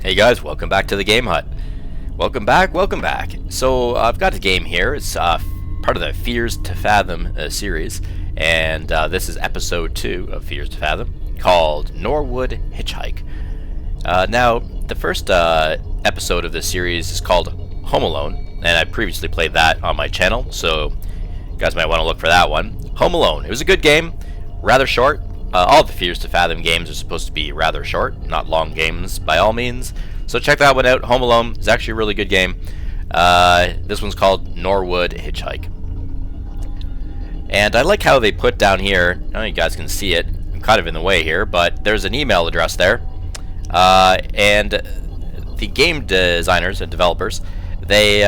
Hey guys, welcome back to the Game Hut. Welcome back. So I've got a game here. It's part of the Fears to Fathom series, and this is episode 2 of Fears to Fathom, called Norwood Hitchhike. Now, the first episode of this series is called Home Alone, and I previously played that on my channel, so you guys might want to look for that one. Home Alone. It was a good game, rather short. All the Fears to Fathom games are supposed to be rather short, not long games by all means. So check that one out. Home Alone is actually a really good game. This one's called Norwood Hitchhike. And I like how they put down here, I don't know if you guys can see it, I'm kind of in the way here, but there's an email address there. And the game designers and developers, they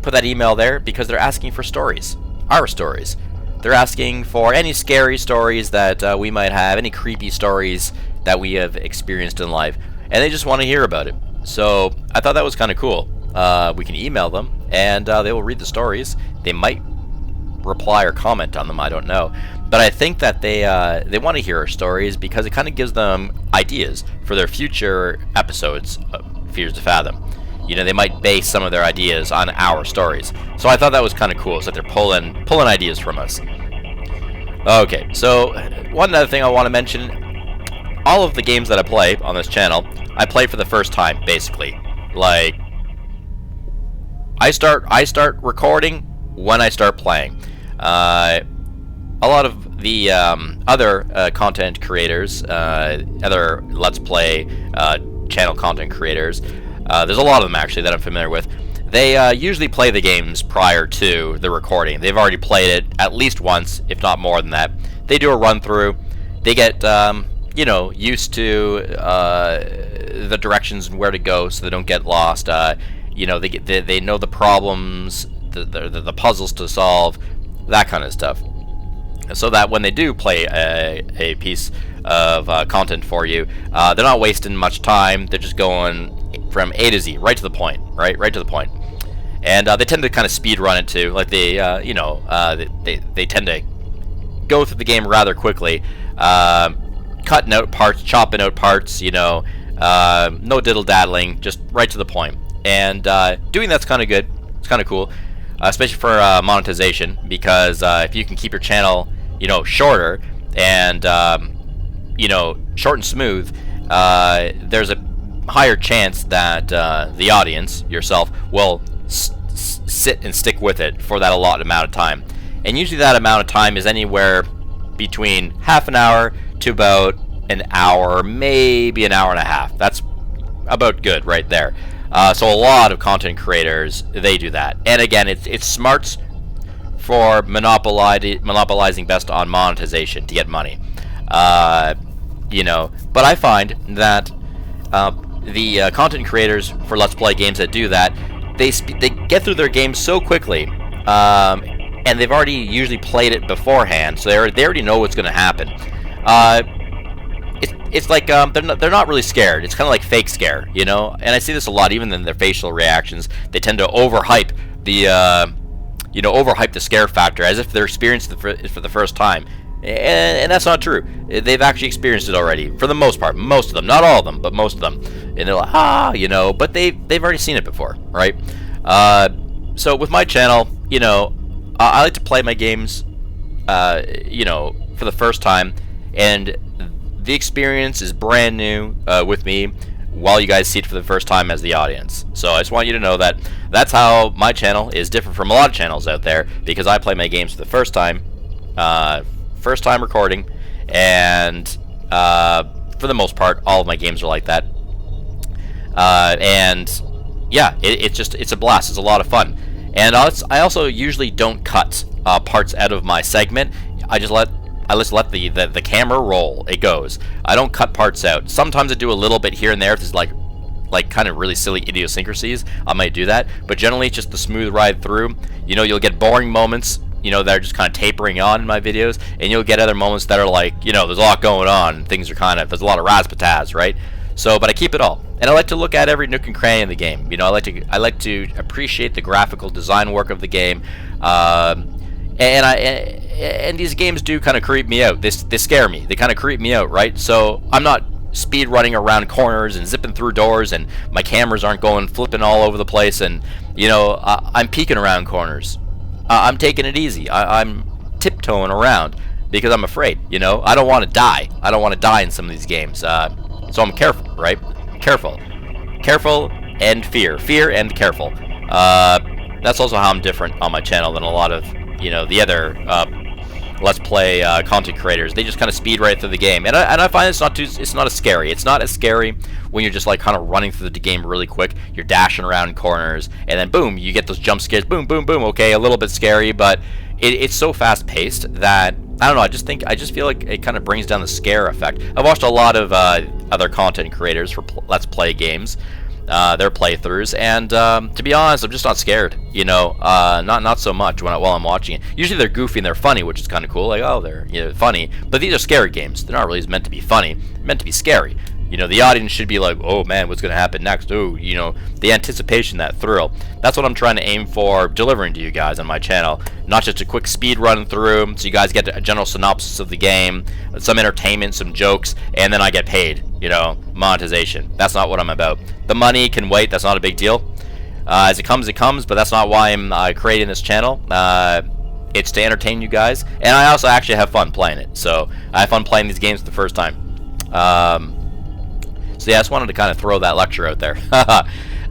put that email there because they're asking for stories, our stories. They're asking for any scary stories that we might have, any creepy stories that we have experienced in life, and they just want to hear about it. So I thought that was kind of cool. We can email them, and they will read the stories. They might reply or comment on them, I don't know. But I think that they want to hear our stories because it kind of gives them ideas for their future episodes of Fears to Fathom. You know, they might base some of their ideas on our stories. So I thought that was kind of cool, so that they're pulling ideas from us. Okay, so one other thing I want to mention, all of the games that I play on this channel, I play for the first time, basically. Like, I start recording when I start playing. A lot of the other content creators, other Let's Play channel content creators, there's a lot of them actually that I'm familiar with. They usually play the games prior to the recording. They've already played it at least once, if not more than that. They do a run through. They get you know, used to the directions and where to go, so they don't get lost. You know, they know the problems, the puzzles to solve, that kind of stuff. So that when they do play a piece of content for you, they're not wasting much time. They're just going from A to Z, right to the point, right to the point. And they tend to kind of speed run it too. Like they, you know, they tend to go through the game rather quickly, cutting out parts, chopping out parts. You know, no diddle daddling, just right to the point. And doing that's kind of good. It's kind of cool, especially for monetization, because if you can keep your channel, you know, shorter and you know, short and smooth, there's a higher chance that the audience, yourself, will sit and stick with it for that allotted amount of time. And usually that amount of time is anywhere between half an hour to about an hour, maybe an hour and a half. That's about good right there. So a lot of content creators, they do that. And again, it's smarts for monopolizing best on monetization to get money. You know, but I find that the content creators for Let's Play games that do that, they get through their games so quickly, and they've already usually played it beforehand, so they already know what's going to happen. It's like they're not really scared. It's kind of like fake scare, you know. And I see this a lot, even in their facial reactions. They tend to overhype the you know, overhype the scare factor as if they're experiencing it for the first time. And that's not true. They've actually experienced it already, for the most part. Most of them, not all of them, but most of them. And they're like, you know, but they've already seen it before, right? So with my channel, you know, I like to play my games, you know, for the first time, and the experience is brand new with me, while you guys see it for the first time as the audience. So I just want you to know that that's how my channel is different from a lot of channels out there, because I play my games for the first time. First time recording, and for the most part all of my games are like that, and yeah, it's a blast. It's a lot of fun. And I also usually don't cut parts out of my segment. I just let the camera roll. It goes. I don't cut parts out. Sometimes I do a little bit here and there if there's like kind of really silly idiosyncrasies. I might do that, but generally it's just the smooth ride through. You know, you'll get boring moments, you know, that are just kind of tapering on in my videos, and you'll get other moments that are like, you know, there's a lot going on, things are kind of, there's a lot of razzmatazz, right? So, but I keep it all, and I like to look at every nook and cranny in the game. You know, I like to appreciate the graphical design work of the game, and these games do kind of creep me out. They scare me. They kind of creep me out, right? So I'm not speed running around corners and zipping through doors, and my cameras aren't going flipping all over the place, and you know, I'm peeking around corners. I'm taking it easy. I'm tiptoeing around because I'm afraid. You know, I don't want to die. I don't want to die in some of these games. So I'm careful, right? Careful, and fear and careful. That's also how I'm different on my channel than a lot of, you know, the other Let's Play content creators. They just kind of speed right through the game, and I find it's not as scary. It's not as scary when you're just like kind of running through the game really quick. You're dashing around corners, and then boom, you get those jump scares. Boom, boom, boom. Okay, a little bit scary, but it's so fast paced that I don't know. I just feel like it kind of brings down the scare effect. I've watched a lot of other content creators for Let's Play games. Their playthroughs, and to be honest, I'm just not scared. You know, not so much while I'm watching it. Usually they're goofy and they're funny, which is kind of cool. Like, oh, they're, you know, funny, but these are scary games. They're not really meant to be funny. They're meant to be scary. You know, the audience should be like, oh man, what's gonna happen next? Oh, you know, the anticipation, that thrill. That's what I'm trying to aim for, delivering to you guys on my channel. Not just a quick speed run through, so you guys get a general synopsis of the game, some entertainment, some jokes, and then I get paid. You know, monetization. That's not what I'm about. The money can wait. That's not a big deal. As it comes, but that's not why I'm creating this channel. It's to entertain you guys, and I also actually have fun playing it. So I have fun playing these games for the first time. So yeah, I just wanted to kind of throw that lecture out there.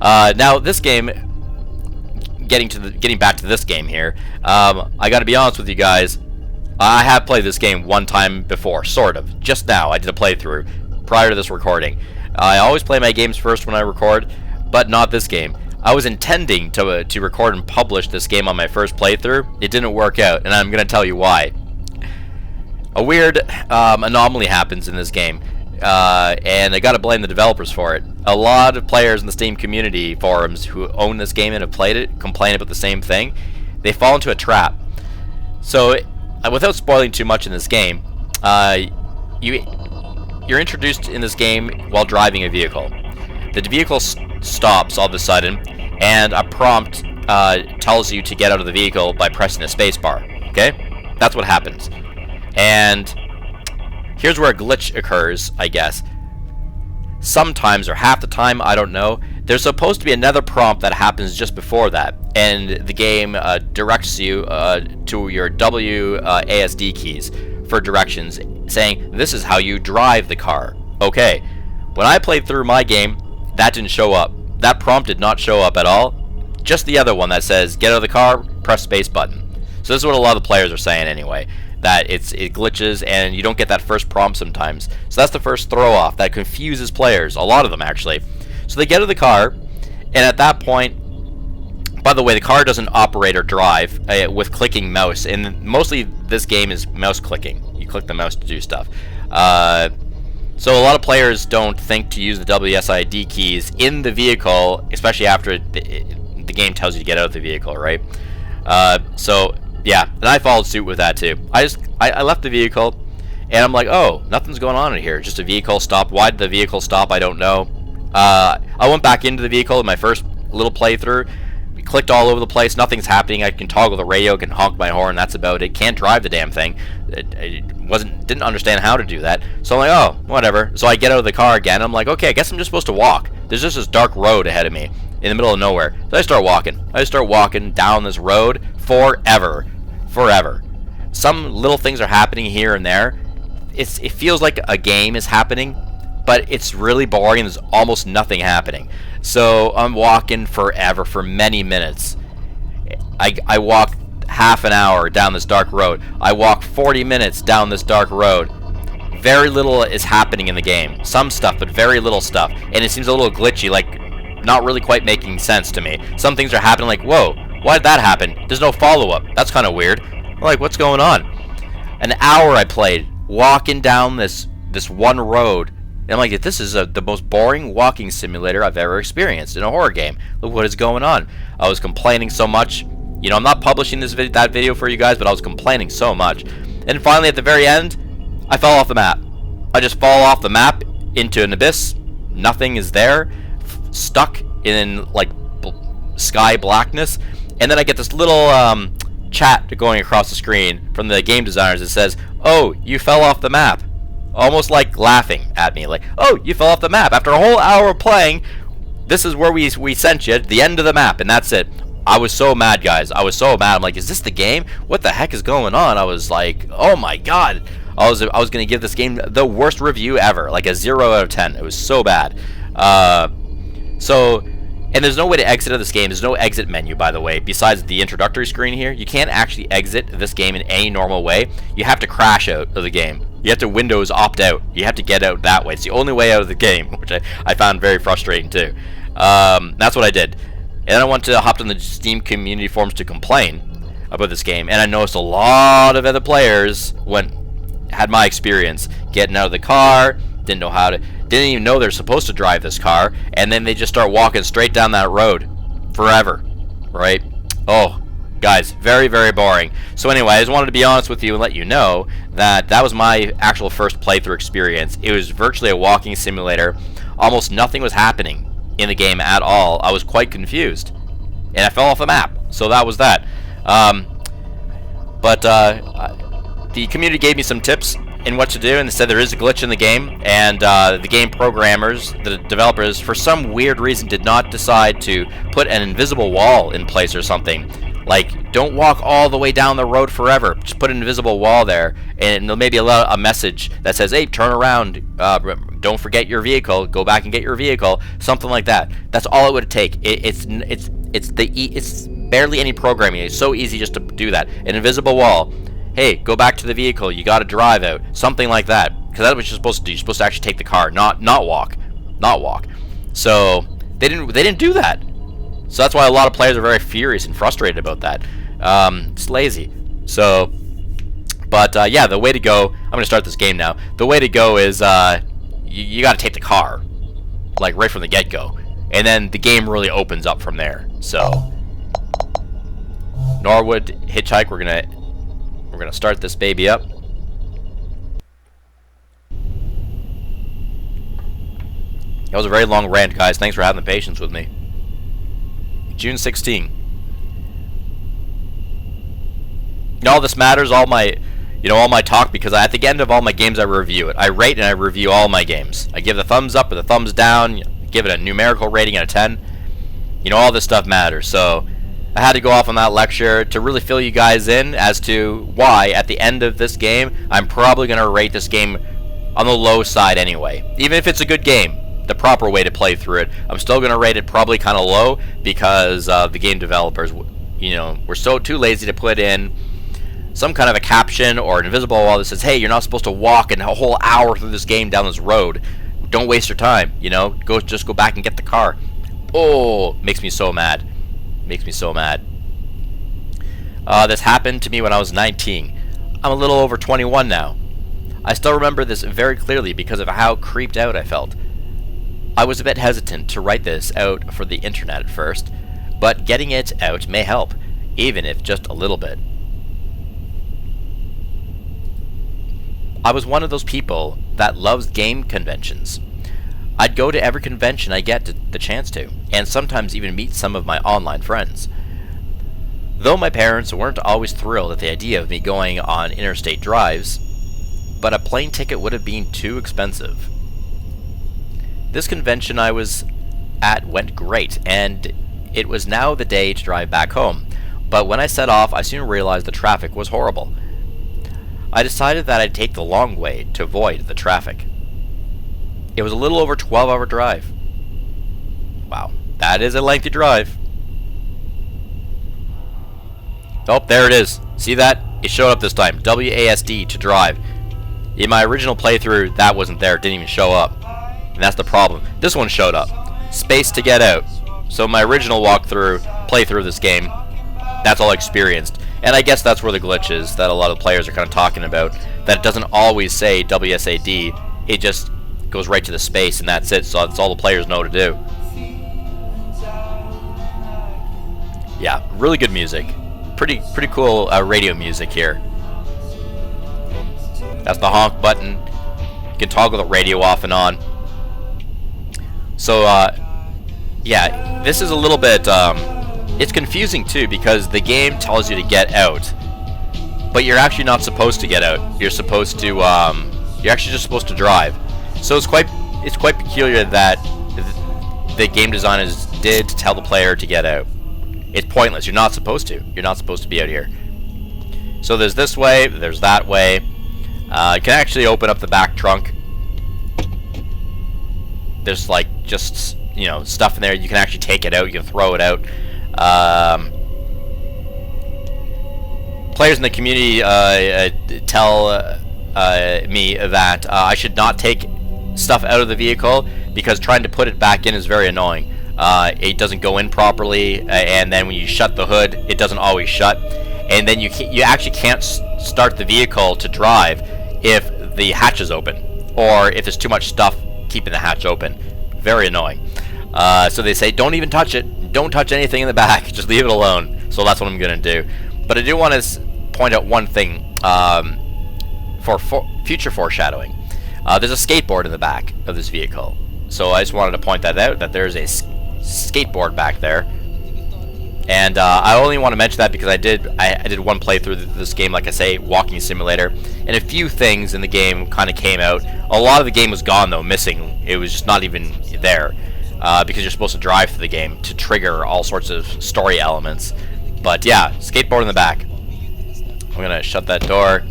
Now this game, getting back to this game here, I got to be honest with you guys. I have played this game one time before, sort of. Just now, I did a playthrough prior to this recording. I always play my games first when I record, but not this game. I was intending to record and publish this game on my first playthrough. It didn't work out, and I'm going to tell you why. A weird anomaly happens in this game, and I got to blame the developers for it. A lot of players in the Steam community forums who own this game and have played it complain about the same thing. They fall into a trap. So, without spoiling too much in this game, you're introduced in this game while driving a vehicle. The vehicle stops all of a sudden, and a prompt tells you to get out of the vehicle by pressing the space bar. Okay? That's what happens. And here's where a glitch occurs, I guess. Sometimes, or half the time, I don't know, there's supposed to be another prompt that happens just before that, and the game directs you to your WASD keys for directions, saying this is how you drive the car. Okay, when I played through my game, that didn't show up. That prompt did not show up at all. Just the other one that says get out of the car, press space button. So this is what a lot of the players are saying anyway, that it glitches and you don't get that first prompt sometimes. So that's the first throw off that confuses players, a lot of them actually. So they get out of the car, and at that point, by the way, the car doesn't operate or drive with clicking mouse, and mostly this game is mouse clicking. You click the mouse to do stuff. So a lot of players don't think to use the WSID keys in the vehicle, especially after the game tells you to get out of the vehicle, right? So yeah, and I followed suit with that too. I left the vehicle, and I'm like, oh, nothing's going on in here. Just a vehicle stopped. Why did the vehicle stop? I don't know. I went back into the vehicle in my first little playthrough. Clicked all over the place. Nothing's happening. I can toggle the radio, can honk my horn. That's about it. Can't drive the damn thing. Didn't understand how to do that. So I'm like, oh, whatever. So I get out of the car again. I'm like, okay, I guess I'm just supposed to walk. There's just this dark road ahead of me in the middle of nowhere. So I start walking. I start walking down this road forever. Some little things are happening here and there. It feels like a game is happening, but it's really boring. There's almost nothing happening. So I'm walking forever for many minutes. I walk half an hour down this dark road. I walk 40 minutes down this dark road. Very little is happening in the game. Some stuff, but very little stuff. And it seems a little glitchy, like not really quite making sense to me. Some things are happening like, whoa, why did that happen? There's no follow-up. That's kind of weird. I'm like, what's going on? An hour I played, walking down this one road. And I'm like, this is the most boring walking simulator I've ever experienced in a horror game. Look what is going on. I was complaining so much. You know, I'm not publishing that video for you guys, but I was complaining so much. And finally, at the very end, I fell off the map. I just fall off the map into an abyss. Nothing is there. Stuck in, like, sky blackness. And then I get this little chat going across the screen from the game designers that says, oh, you fell off the map. almost like laughing at me, like, "Oh, you fell off the map after a whole hour of playing. This is where we sent you, the end of the map, and that's it." I was so mad, guys. I was so mad. I'm like, "Is this the game? What the heck is going on?" I was like, "Oh my god." I was gonna give this game the worst review ever, like a 0 out of 10. It was so bad. And there's no way to exit out of this game. There's no exit menu, by the way, besides the introductory screen here. You can't actually exit this game in any normal way. You have to crash out of the game. You have to Windows opt out. You have to get out that way. It's the only way out of the game, which I found very frustrating too. That's what I did. And then I went to hop on the Steam community forums to complain about this game, and I noticed a lot of other players had my experience getting out of the car, didn't even know they're supposed to drive this car, and then they just start walking straight down that road forever, right? Oh, guys, very, very boring. So anyway, I just wanted to be honest with you and let you know that that was my actual first playthrough experience. It was virtually a walking simulator. Almost nothing was happening in the game at all. I was quite confused, and I fell off the map. So that was that. The community gave me some tips in what to do, and they said there is a glitch in the game, and the game programmers, the developers, for some weird reason did not decide to put an invisible wall in place or something. Like, don't walk all the way down the road forever. Just put an invisible wall there, and there'll maybe a message that says, "Hey, turn around. Don't forget your vehicle. Go back and get your vehicle." Something like that. That's all it would take. It's barely any programming. It's so easy just to do that. An invisible wall. Hey, go back to the vehicle. You got to drive out. Something like that. Because that's what you're supposed to do. You're supposed to actually take the car, not walk. So they didn't do that. So that's why a lot of players are very furious and frustrated about that. It's lazy. So, but yeah, the way to go. I'm gonna start this game now. The way to go is you got to take the car, like right from the get-go, and then the game really opens up from there. So, Norwood, Hitchhiker. We're gonna start this baby up. That was a very long rant, guys. Thanks for having the patience with me. June 16. All this matters, all my talk, because at the end of all my games I review it. I rate and I review all my games. I give the thumbs up or the thumbs down, give it a numerical rating out of 10. All this stuff matters. So I had to go off on that lecture to really fill you guys in as to why at the end of this game I'm probably going to rate this game on the low side anyway. Even if it's a good game, the proper way to play through it, I'm still going to rate it probably kind of low, because the game developers, were so too lazy to put in some kind of a caption or an invisible wall that says, "Hey, you're not supposed to walk a whole hour through this game down this road. Don't waste your time. Just go back and get the car." Oh, makes me so mad. Makes me so mad. This happened to me when I was 19. I'm a little over 21 now. I still remember this very clearly because of how creeped out I felt. I was a bit hesitant to write this out for the internet at first, but getting it out may help, even if just a little bit. I was one of those people that loves game conventions. I'd go to every convention I get the chance to, and sometimes even meet some of my online friends. Though my parents weren't always thrilled at the idea of me going on interstate drives, but a plane ticket would have been too expensive. This convention I was at went great, and it was now the day to drive back home, but when I set off I soon realized the traffic was horrible. I decided that I'd take the long way to avoid the traffic. It was a little over 12-hour drive. Wow, that is a lengthy drive. Oh, there it is. See that? It showed up this time. WASD to drive. In my original playthrough, that wasn't there. It didn't even show up. And that's the problem. This one showed up. Space to get out. So my original playthrough of this game, that's all I experienced. And I guess that's where the glitch is that a lot of players are kind of talking about. That it doesn't always say WSAD. It just goes right to the space, and that's it. So that's all the players know to do. Yeah, really good music. Pretty cool radio music here. That's the honk button. You can toggle the radio off and on. So, yeah, this is a little bit, it's confusing too, because the game tells you to get out, but you're actually not supposed to get out. You're supposed to, You're actually just supposed to drive. So it's quite peculiar that the game designers did to tell the player to get out. It's pointless. You're not supposed to. You're not supposed to be out here. So there's this way. There's that way. You can actually open up the back trunk. There's like just, you know, stuff in there. You can actually take it out. You can throw it out. Players in the community tell me that I should not take stuff out of the vehicle because trying to put it back in is very annoying. It doesn't go in properly, and then when you shut the hood, it doesn't always shut. And then you actually can't start the vehicle to drive if the hatch is open, or if there's too much stuff keeping the hatch open. Very annoying. So they say don't even touch it. Don't touch anything in the back. Just leave it alone. So that's what I'm going to do. But I do want to point out one thing for future foreshadowing. There's a skateboard in the back of this vehicle. So I just wanted to point that out, that there's a skateboard back there. And I only want to mention that because I did one playthrough of this game, like I say, walking simulator, and a few things in the game kind of came out. A lot of the game was gone though, missing. It was just not even there because you're supposed to drive through the game to trigger all sorts of story elements. But yeah, skateboard in the back. I'm gonna shut that door.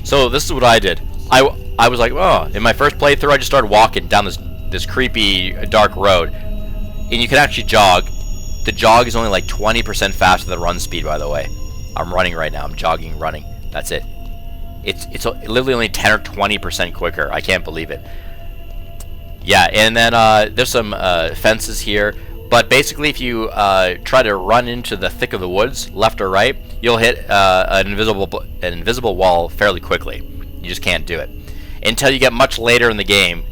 So this is what I did. I was like, oh, in my first playthrough, I just started walking down this creepy dark road, and you can actually jog. The jog is only like 20% faster than run speed, by the way. I'm running right now. I'm jogging, running. That's it. It's literally only 10 or 20% quicker. I can't believe it. Yeah, and then there's some fences here. But basically, if you try to run into the thick of the woods, left or right, you'll hit an invisible wall fairly quickly. You just can't do it. Until you get much later in the game,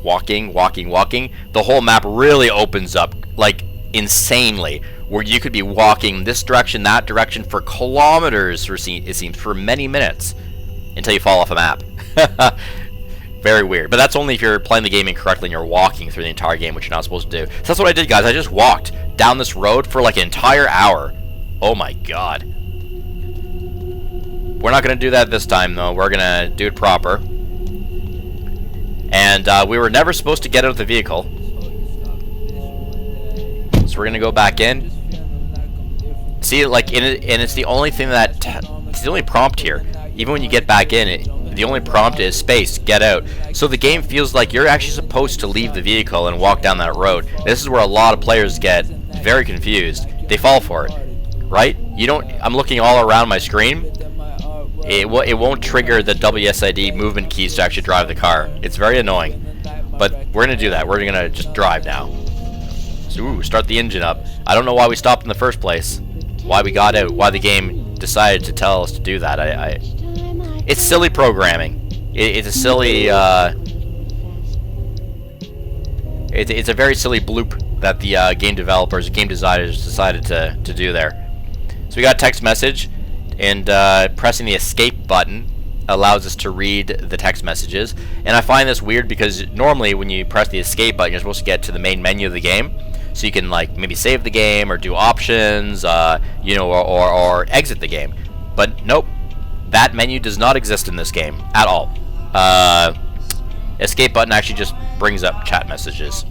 walking, the whole map really opens up, like, insanely, where you could be walking this direction, that direction for kilometers, it seems, for many minutes, until you fall off a map. Very weird. But that's only if you're playing the game incorrectly and you're walking through the entire game, which you're not supposed to do. So that's what I did, guys. I just walked down this road for like an entire hour. Oh my god. We're not going to do that this time, though. We're going to do it proper. And we were never supposed to get out of the vehicle. So we're going to go back in. See, like, and it's the only thing that... It's the only prompt here. Even when you get back in, the only prompt is space, get out. So the game feels like you're actually supposed to leave the vehicle and walk down that road. This is where a lot of players get very confused. They fall for it, right? You don't... I'm looking all around my screen. It won't trigger the WSID movement keys to actually drive the car. It's very annoying. But we're going to do that. We're going to just drive now. So, ooh, start the engine up. I don't know why we stopped in the first place. Why we got out. Why the game decided to tell us to do that. It's silly programming. It's a silly... It's a very silly bloop that the game developers, game designers decided to do there. So we got a text message. And pressing the escape button allows us to read the text messages. And I find this weird because normally when you press the escape button, you're supposed to get to the main menu of the game. So you can like maybe save the game or do options, you know, or exit the game. But nope, that menu does not exist in this game at all. Escape button actually just brings up chat messages.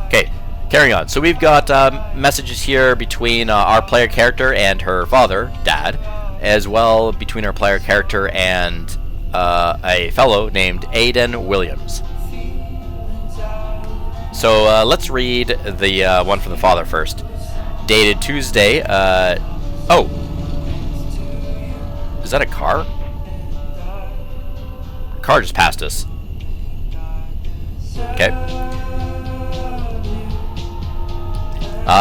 Okay. Carrying on. So we've got messages here between our player character and her father, Dad, as well between our player character and a fellow named Aiden Williams. So let's read the one from the father first. Dated Tuesday. Oh. Is that a car? A car just passed us. Okay.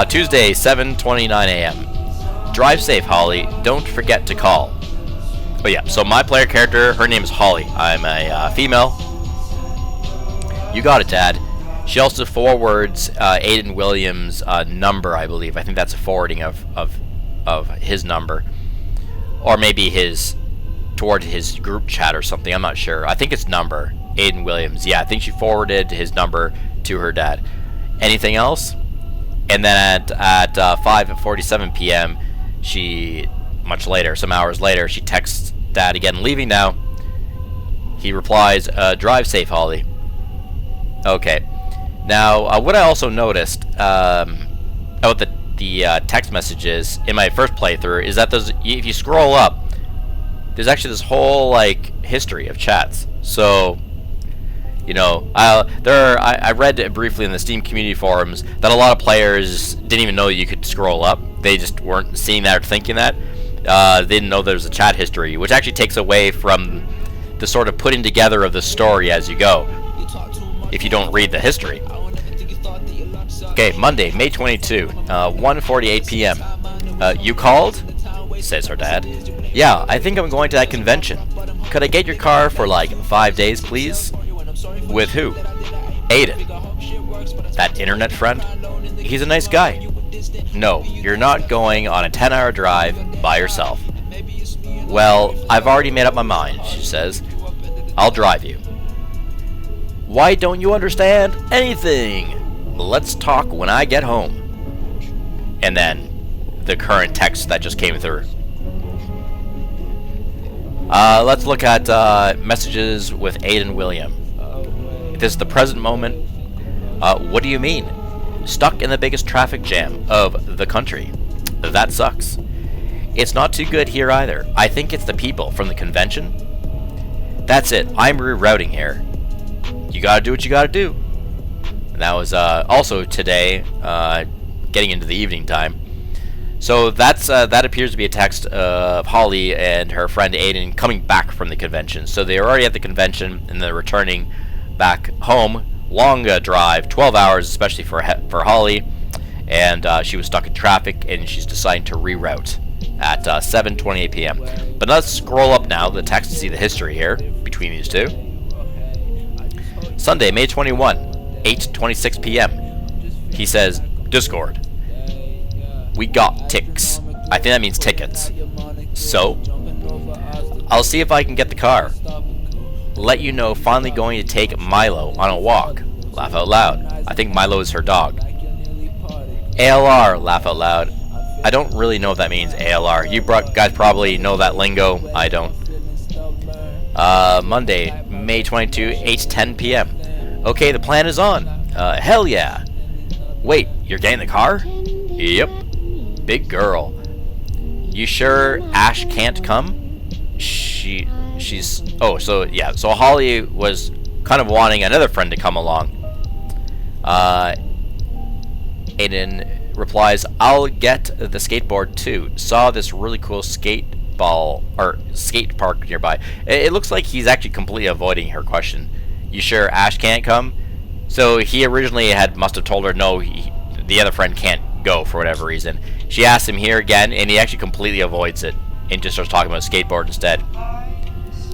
Tuesday, 7:29 a.m. Drive safe, Holly. Don't forget to call. Oh yeah, so my player character, her name is Holly. I'm a female. You got it, Dad. She also forwards Aiden Williams' number, I believe. I think that's a forwarding of his number. Or maybe toward his group chat or something. I'm not sure. I think it's number. Aiden Williams. Yeah, I think she forwarded his number to her dad. Anything else? And then at 5:47 p.m., much later, some hours later, she texts Dad again, leaving now. He replies, drive safe, Holly. Okay. Now, what I also noticed about the text messages in my first playthrough is that if you scroll up, there's actually this whole like history of chats. So, you know, I read briefly in the Steam community forums that a lot of players didn't even know you could scroll up. They just weren't seeing that or thinking that. They didn't know there was a chat history, which actually takes away from the sort of putting together of the story as you go, if you don't read the history. Okay, Monday, May 22, 1:48 p.m. You called? Says her dad. Yeah, I think I'm going to that convention. Could I get your car for like 5 days, please? With who? Aiden. That internet friend? He's a nice guy. No, you're not going on a 10-hour drive by yourself. Well, I've already made up my mind, she says. I'll drive you. Why don't you understand anything? Let's talk when I get home. And then the current text that just came through. Let's look at messages with Aiden William. This is the present moment. What do you mean? Stuck in the biggest traffic jam of the country. That sucks. It's not too good here either. I think it's the people from the convention. That's it. I'm rerouting here. You gotta do what you gotta do. And that was also today, getting into the evening time. So that appears to be a text of Holly and her friend Aiden coming back from the convention. So they were already at the convention and they're returning back home. Long drive, 12 hours, especially for Holly. And she was stuck in traffic and she's deciding to reroute at 7:28 p.m. But let's scroll up now the text to see the history here between these two. Sunday, May 21, 8:26 p.m. He says, Discord. We got ticks. I think that means tickets. So, I'll see if I can get the car. Let you know finally going to take Milo on a walk. Laugh out loud. I think Milo is her dog. ALR, laugh out loud. I don't really know what that means, ALR. You guys probably know that lingo. I don't. Monday, May 22, 8:10 p.m. Okay, the plan is on. Hell yeah. Wait, you're getting the car? Yep. Big girl. You sure Ash can't come? She's... Oh, so yeah. So Holly was kind of wanting another friend to come along. Aiden replies, I'll get the skateboard too. Saw this really cool skate park nearby. It looks like he's actually completely avoiding her question. You sure Ash can't come? So he originally must have told her no, the other friend can't go for whatever reason. She asks him here again, and he actually completely avoids it and just starts talking about skateboard instead.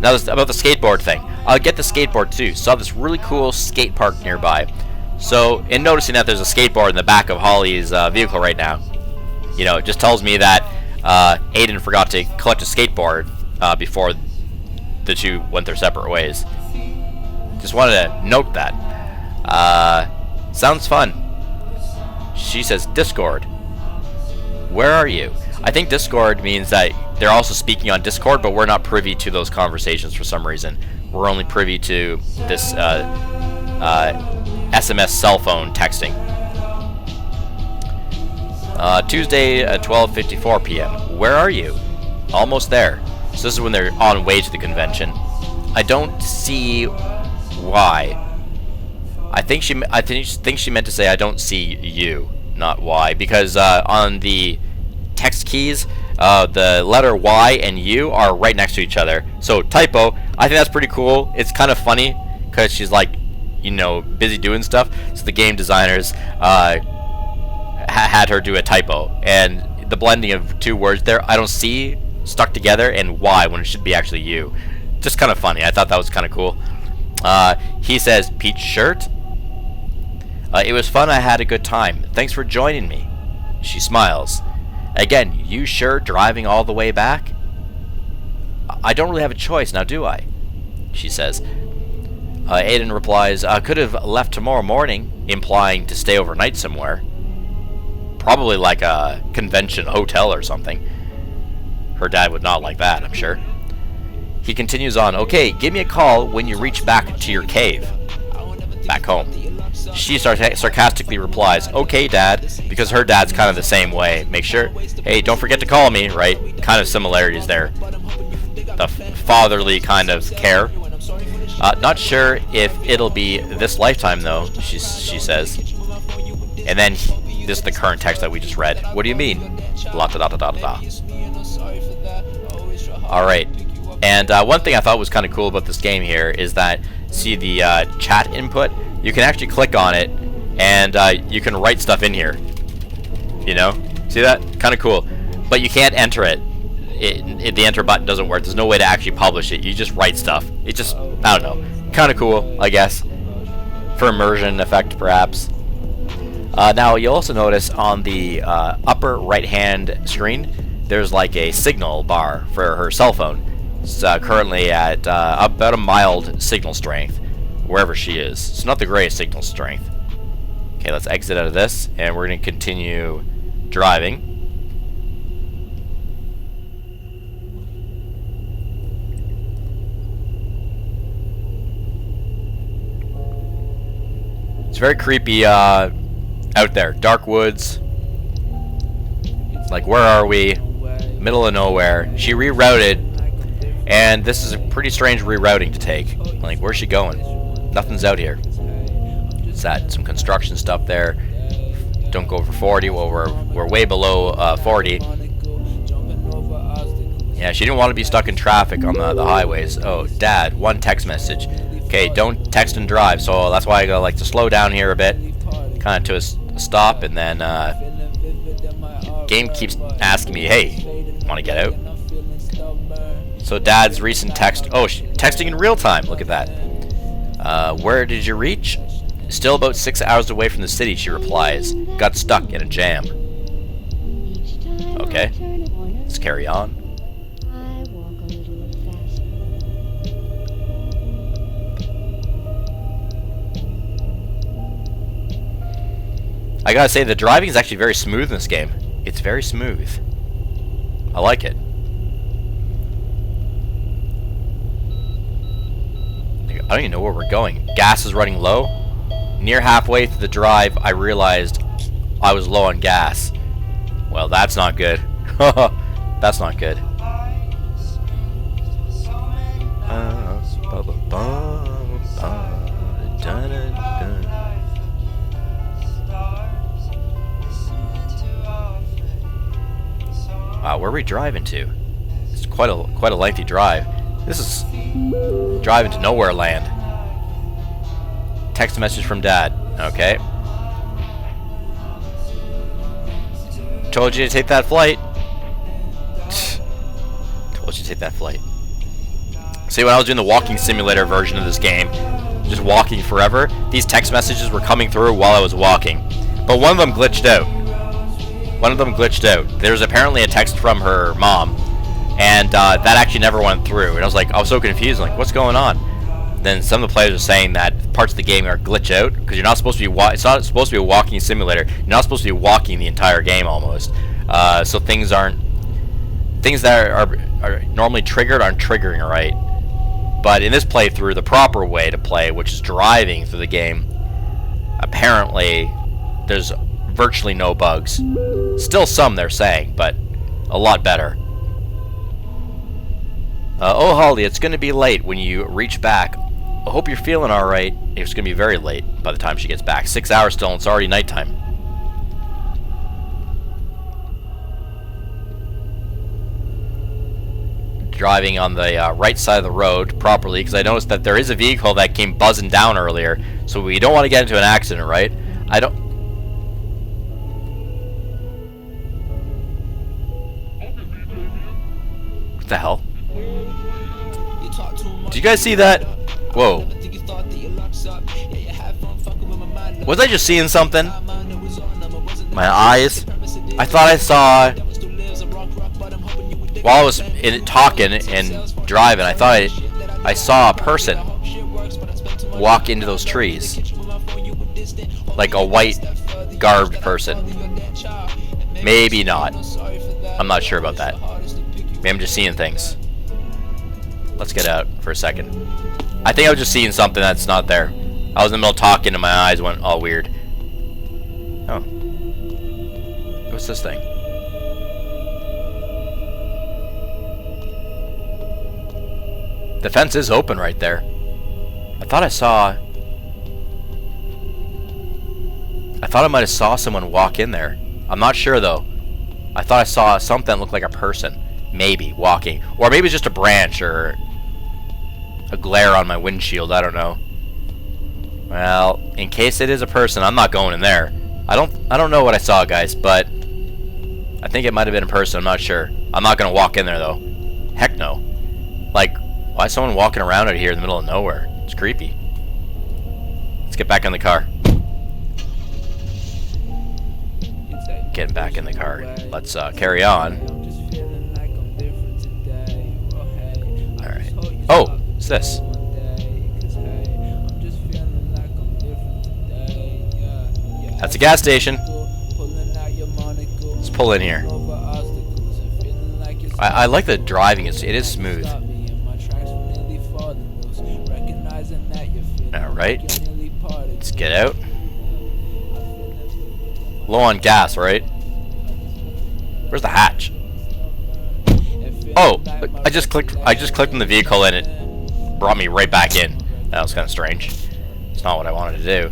Now about the skateboard thing. I'll get the skateboard too. Saw this really cool skate park nearby. So, in noticing that there's a skateboard in the back of Holly's vehicle right now, you know, it just tells me that Aiden forgot to collect a skateboard before the two went their separate ways. Just wanted to note that. Sounds fun. She says, Discord. Where are you? I think Discord means that they're also speaking on Discord, but we're not privy to those conversations for some reason. We're only privy to this SMS cell phone texting. Tuesday at 12:54 p.m. Where are you? Almost there. So this is when they're on way to the convention. I don't see why. I think she meant to say I don't see you, not why, because on the text keys, the letter Y and U are right next to each other. So typo. I think that's pretty cool. It's kind of funny because she's like, you know, busy doing stuff. So the game designers had her do a typo, and the blending of two words there, I don't see stuck together, and Y when it should be actually U. Just kind of funny. I thought that was kind of cool. He says, peach shirt. It was fun. I had a good time. Thanks for joining me. She smiles. Again, you sure driving all the way back? I don't really have a choice now, do I? She says. Aiden replies, could have left tomorrow morning, implying to stay overnight somewhere. Probably like a convention hotel or something. Her dad would not like that, I'm sure. He continues on, okay, give me a call when you reach back to your cave. Back home. She sarcastically replies, okay, Dad, because her dad's kind of the same way. Make sure, hey, don't forget to call me, right? Kind of similarities there. The fatherly kind of care. Not sure if it'll be this lifetime, though, she says. And then, this is the current text that we just read. What do you mean? La da da da da da. Alright. And one thing I thought was kind of cool about this game here is that, see the chat input? You can actually click on it, and you can write stuff in here. You know? See that? Kind of cool. But you can't enter it. The enter button doesn't work. There's no way to actually publish it. You just write stuff. It just, I don't know. Kind of cool, I guess. For immersion effect, perhaps. Now, you'll also notice on the upper right-hand screen, there's like a signal bar for her cell phone. It's currently at about a mild signal strength, wherever she is. It's not the greatest signal strength. Okay, let's exit out of this, and we're going to continue driving. It's very creepy out there. Dark woods. Like, where are we? Middle of nowhere. She rerouted, and this is a pretty strange rerouting to take. Like, where's she going? Nothing's out here. Is that some construction stuff there? Don't go over 40. Well, we're way below 40. Yeah, she didn't want to be stuck in traffic on the highways. Oh, Dad, one text message. Okay, don't text and drive, so that's why I go like to slow down here a bit, kind of to a stop, and then game keeps asking me, hey, want to get out? So Dad's recent text, oh, texting in real time, look at that. Where did you reach? Still about 6 hours away from the city, she replies. Got stuck in a jam. Okay, let's carry on. I gotta say, the driving is actually very smooth in this game. It's very smooth. I like it. I don't even know where we're going. Gas is running low. Near halfway through the drive, I realized I was low on gas. Well, that's not good. That's not good. Wow, where are we driving to? It's quite a lengthy drive. This is driving to nowhere land. Text message from Dad. Okay. Told you to take that flight. Told you to take that flight. See, when I was doing the walking simulator version of this game, just walking forever, these text messages were coming through while I was walking. But one of them glitched out. There's apparently a text from her mom, and that actually never went through. And I was so confused, like, what's going on? Then some of the players are saying that parts of the game are glitch out because you're not supposed to be. It's not supposed to be a walking simulator. You're not supposed to be walking the entire game almost. So things that are normally triggered aren't triggering right. But in this playthrough, the proper way to play, which is driving through the game, apparently there's virtually no bugs. Still some, they're saying, but a lot better. Oh, Holly, it's going to be late when you reach back. I hope you're feeling alright. It's going to be very late by the time she gets back. 6 hours still, and it's already nighttime. Driving on the right side of the road properly, because I noticed that there is a vehicle that came buzzing down earlier, so we don't want to get into an accident, right? What the hell? Did you guys see that? Whoa. Was I just seeing something? My eyes? I thought I saw... While I was talking and driving, I thought I saw a person walk into those trees. Like a white garbed person. Maybe not. I'm not sure about that. Maybe I'm just seeing things. Let's get out for a second. I think I was just seeing something that's not there. I was in the middle of talking and my eyes went all weird. Oh. What's this thing? The fence is open right there. I thought I might have saw someone walk in there. I'm not sure though. I thought I saw something that looked like a person, maybe walking, or maybe it's just a branch or a glare on my windshield. I don't know. Well, in case it is a person, I'm not going in there. I don't know what I saw, guys, but I think it might have been a person. I'm not sure. I'm not gonna walk in there though. Heck no. Like, why is someone walking around out here in the middle of nowhere? It's creepy. Let's get back in the car. Getting back in the car. Let's carry on. Alright. Oh! What's this? That's a gas station. Let's pull in here. I like the driving. It is smooth. Alright. Let's get out. Low on gas, right? Where's the hatch? Oh, I just clicked on the vehicle and it brought me right back in. That was kind of strange. It's not what I wanted to do.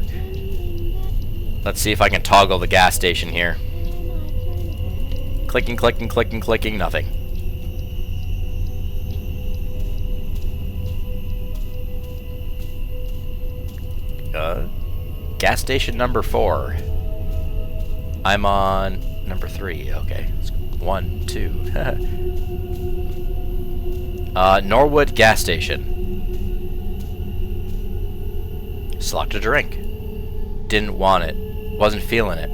Let's see if I can toggle the gas station here. Clicking, clicking, clicking, clicking, nothing. Gas station number 4. I'm on number 3. Okay, let's go. 1, 2. Norwood gas station. Select a drink. Didn't want it. Wasn't feeling it.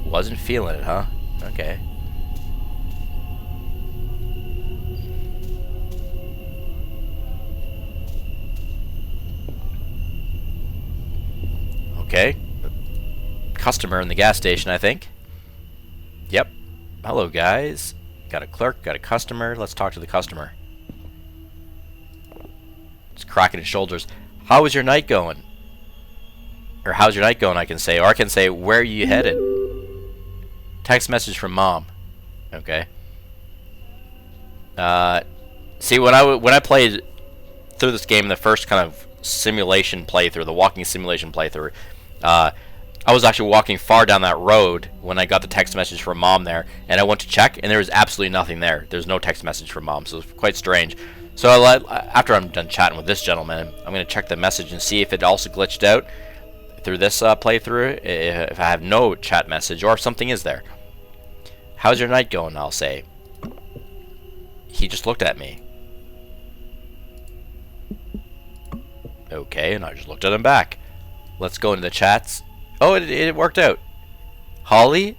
Wasn't feeling it, huh? Okay. Okay. Customer in the gas station, I think. Yep. Hello, guys. Got a clerk, got a customer. Let's talk to the customer. It's cracking his shoulders. How was your night going? Or how's your night going, I can say. Or I can say, where are you headed? Text message from mom. Okay. See, when I played through this game, the first kind of simulation playthrough, the walking simulation playthrough, I was actually walking far down that road when I got the text message from mom there, and I went to check, and there was absolutely nothing there. There's no text message from mom, so it was quite strange. So after I'm done chatting with this gentleman, I'm going to check the message and see if it also glitched out through this playthrough, if I have no chat message, or if something is there. How's your night going, I'll say. He just looked at me. Okay, and I just looked at him back. Let's go into the chats. Oh, it worked out. Holly?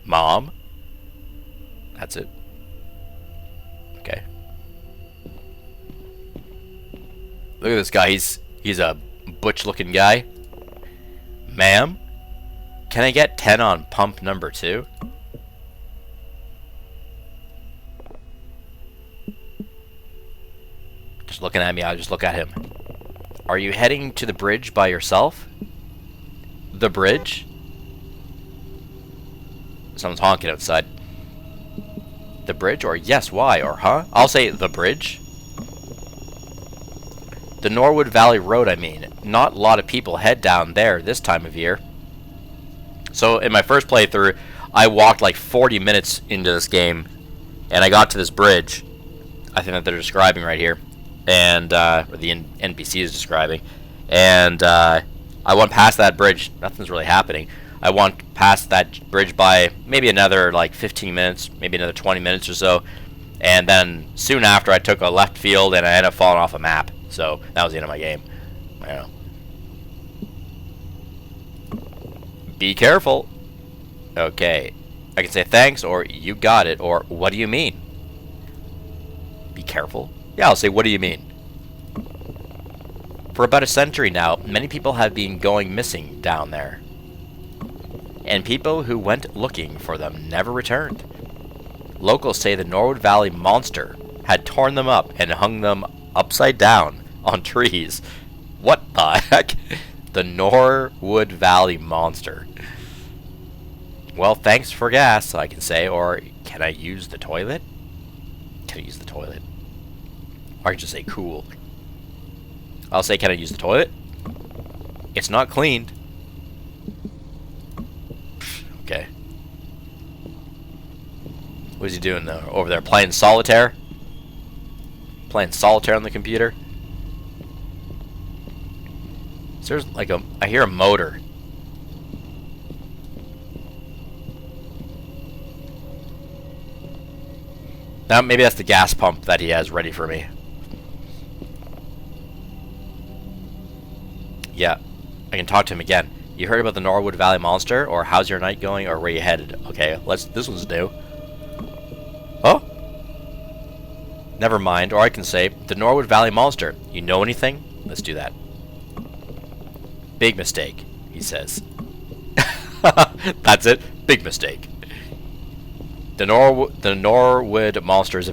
Mom? That's it. Okay. Look at this guy. He's a butch-looking guy. Ma'am? Can I get 10 on pump number 2? Just looking at me, I'll just look at him. Are you heading to the bridge by yourself? The bridge? Someone's honking outside. The bridge? Or yes, why? Or huh? I'll say the bridge. The Norwood Valley Road, I mean. Not a lot of people head down there this time of year. So in my first playthrough, I walked like 40 minutes into this game, and I got to this bridge. I think that they're describing right here. And or the NPC is describing, and I went past that bridge. Nothing's really happening. I went past that bridge by maybe another like 15 minutes, maybe another 20 minutes or so, and then soon after I took a left field and I ended up falling off a map. So that was the end of my game. I know. Be careful. Okay, I can say thanks, or you got it, or what do you mean? Be careful. Yeah, I'll say, what do you mean? For about a century now, many people have been going missing down there. And people who went looking for them never returned. Locals say the Norwood Valley monster had torn them up and hung them upside down on trees. What the heck? The Norwood Valley monster. Well, thanks for gas, I can say. Or, can I use the toilet? Can I use the toilet? Or I can just say cool. I'll say, can I use the toilet? It's not cleaned. Okay. What is he doing though? Over there playing solitaire? Playing solitaire on the computer? So there's like I hear a motor. Now maybe that's the gas pump that he has ready for me. Yeah, I can talk to him again. You heard about the Norwood Valley monster, or how's your night going, or where you headed? Okay, this one's new. Oh? Never mind, or I can say, the Norwood Valley monster. You know anything? Let's do that. Big mistake, he says. That's it. Big mistake. The Norwood monster is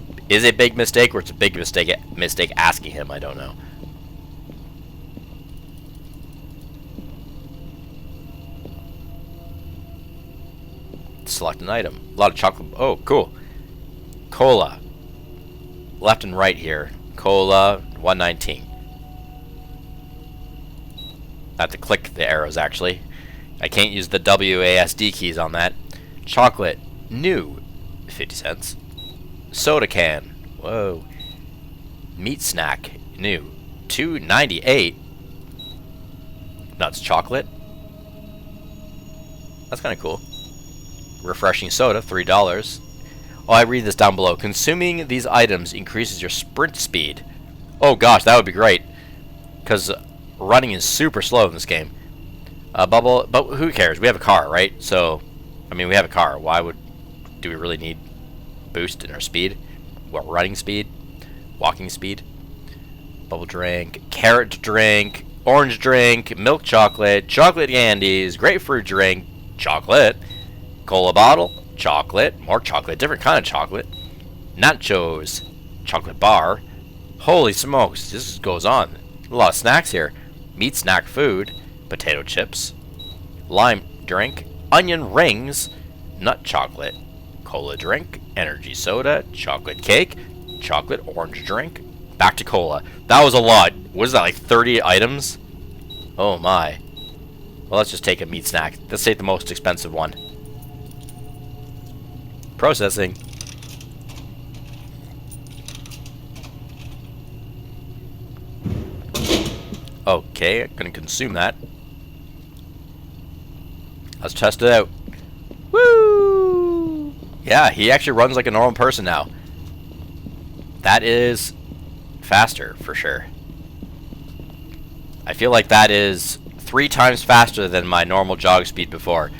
a big mistake, or it's a big mistake asking him. I don't know. Select an item. A lot of chocolate. Oh, cool. Cola. Left and right here. Cola 119. I have to click the arrows actually. I can't use the WASD keys on that. Chocolate. New. 50 cents. Soda can. Whoa. Meat snack. New. $2.98. Nuts chocolate. That's kind of cool. Refreshing soda, $3. Oh, I read this down below. Consuming these items increases your sprint speed. Oh gosh, that would be great. Because running is super slow in this game. Bubble, but who cares? We have a car, right? So, I mean, we have a car. Why do we really need boost in our speed? What, running speed? Walking speed? Bubble drink, carrot drink, orange drink, milk chocolate, chocolate candies, grapefruit drink, chocolate, cola bottle, chocolate, more chocolate, different kind of chocolate, nachos, chocolate bar. Holy smokes, this goes on. A lot of snacks here. Meat snack food, potato chips, lime drink, onion rings, nut chocolate, cola drink, energy soda, chocolate cake, chocolate orange drink, back to cola. That was a lot. What is that, like 30 items? Oh my. Well, let's just take a meat snack. Let's take the most expensive one. Processing. Okay, I'm gonna consume that. Let's test it out. Woo! Yeah, he actually runs like a normal person now. That is faster, for sure. I feel like that is 3 times faster than my normal jog speed before.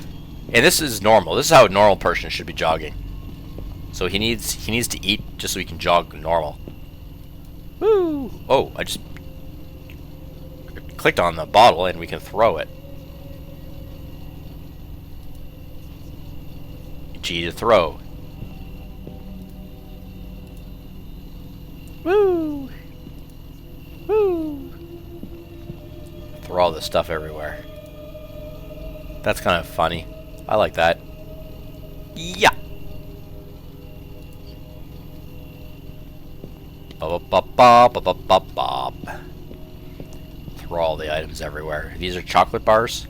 And this is normal. This is how a normal person should be jogging. So he needs to eat just so he can jog normal. Woo! Oh, I just clicked on the bottle and we can throw it. G to throw. Woo! Woo! Throw all this stuff everywhere. That's kind of funny. I like that. Yeah. Bop, bop, bop, bop, bop, bop, bop. Throw all the items everywhere. These are chocolate bars.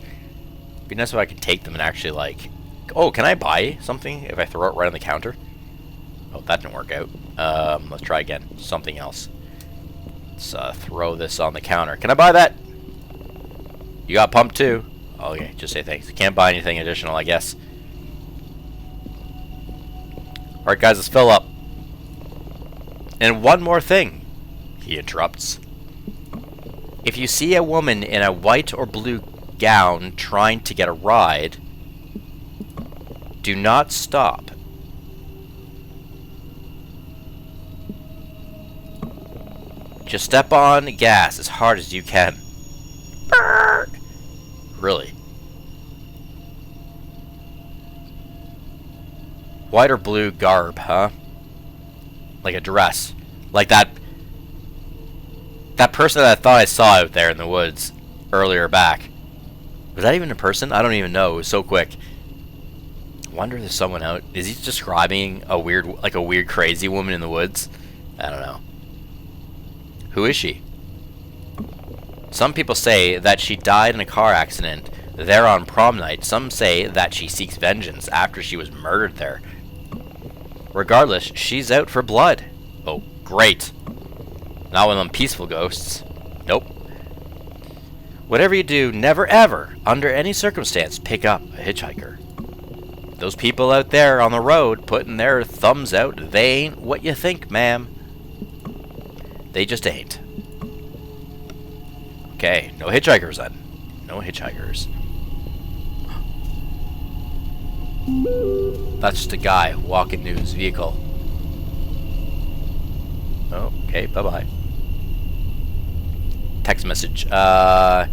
It'd be nice if I could take them and actually like... Oh, can I buy something if I throw it right on the counter? Oh, that didn't work out. Let's try again. Something else. Let's throw this on the counter. Can I buy that? You got pumped too? Oh, okay, just say thanks. Can't buy anything additional, I guess. Alright guys, let's fill up. And one more thing, he interrupts. If you see a woman in a white or blue gown trying to get a ride, do not stop. Just step on gas as hard as you can. Brrr. Really? White or blue garb, huh? Like a dress. Like that person that I thought I saw out there in the woods earlier back. Was that even a person? I don't even know. It was so quick. I wonder if there's someone out. Is he describing a weird, like a weird crazy woman in the woods? I don't know. Who is she? Some people say that she died in a car accident there on prom night. Some say that she seeks vengeance after she was murdered there. Regardless, she's out for blood. Oh, great. Not one of them peaceful ghosts. Nope. Whatever you do, never ever, under any circumstance, pick up a hitchhiker. Those people out there on the road putting their thumbs out, they ain't what you think, ma'am. They just ain't. Okay, no hitchhikers then. No hitchhikers. That's just a guy walking to his vehicle. Oh, okay, bye-bye. Text message. I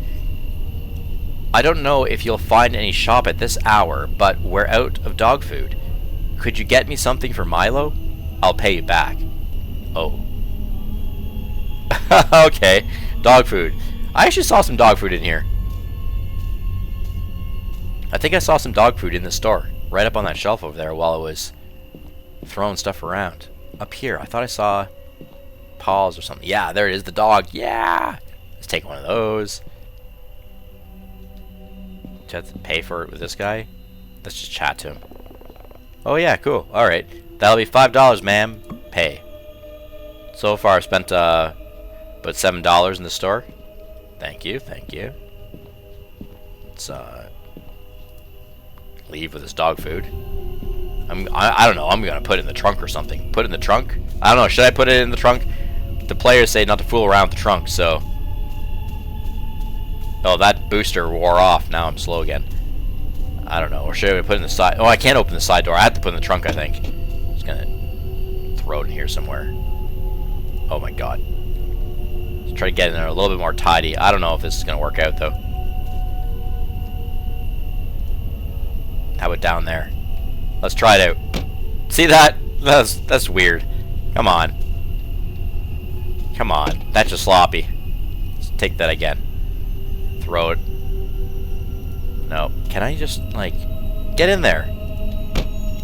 don't know if you'll find any shop at this hour, but we're out of dog food. Could you get me something for Milo? I'll pay you back. Oh. Okay, dog food. I actually saw some dog food in here. I think I saw some dog food in the store, right up on that shelf over there while I was throwing stuff around. Up here, I thought I saw paws or something. Yeah, there it is, the dog. Yeah! Let's take one of those. Do I have to pay for it with this guy? Let's just chat to him. Oh yeah, cool. Alright. That'll be $5, ma'am. Pay. So far I've spent about $7 in the store. Thank you, thank you. Let's leave with his dog food. I don't know, I'm gonna put it in the trunk or something. Put it in the trunk? I don't know, should I put it in the trunk? The players say not to fool around with the trunk, so. Oh, that booster wore off. Now I'm slow again. I don't know. Or should I put it in the side? Oh, I can't open the side door. I have to put it in the trunk, I think. Just gonna throw it in here somewhere. Oh my god. Let's try to get in there a little bit more tidy. I don't know if this is gonna work out though. How about down there? Let's try it out. See that? That's weird. Come on. Come on. That's just sloppy. Let's take that again. Throw it. No. Can I just, like, get in there?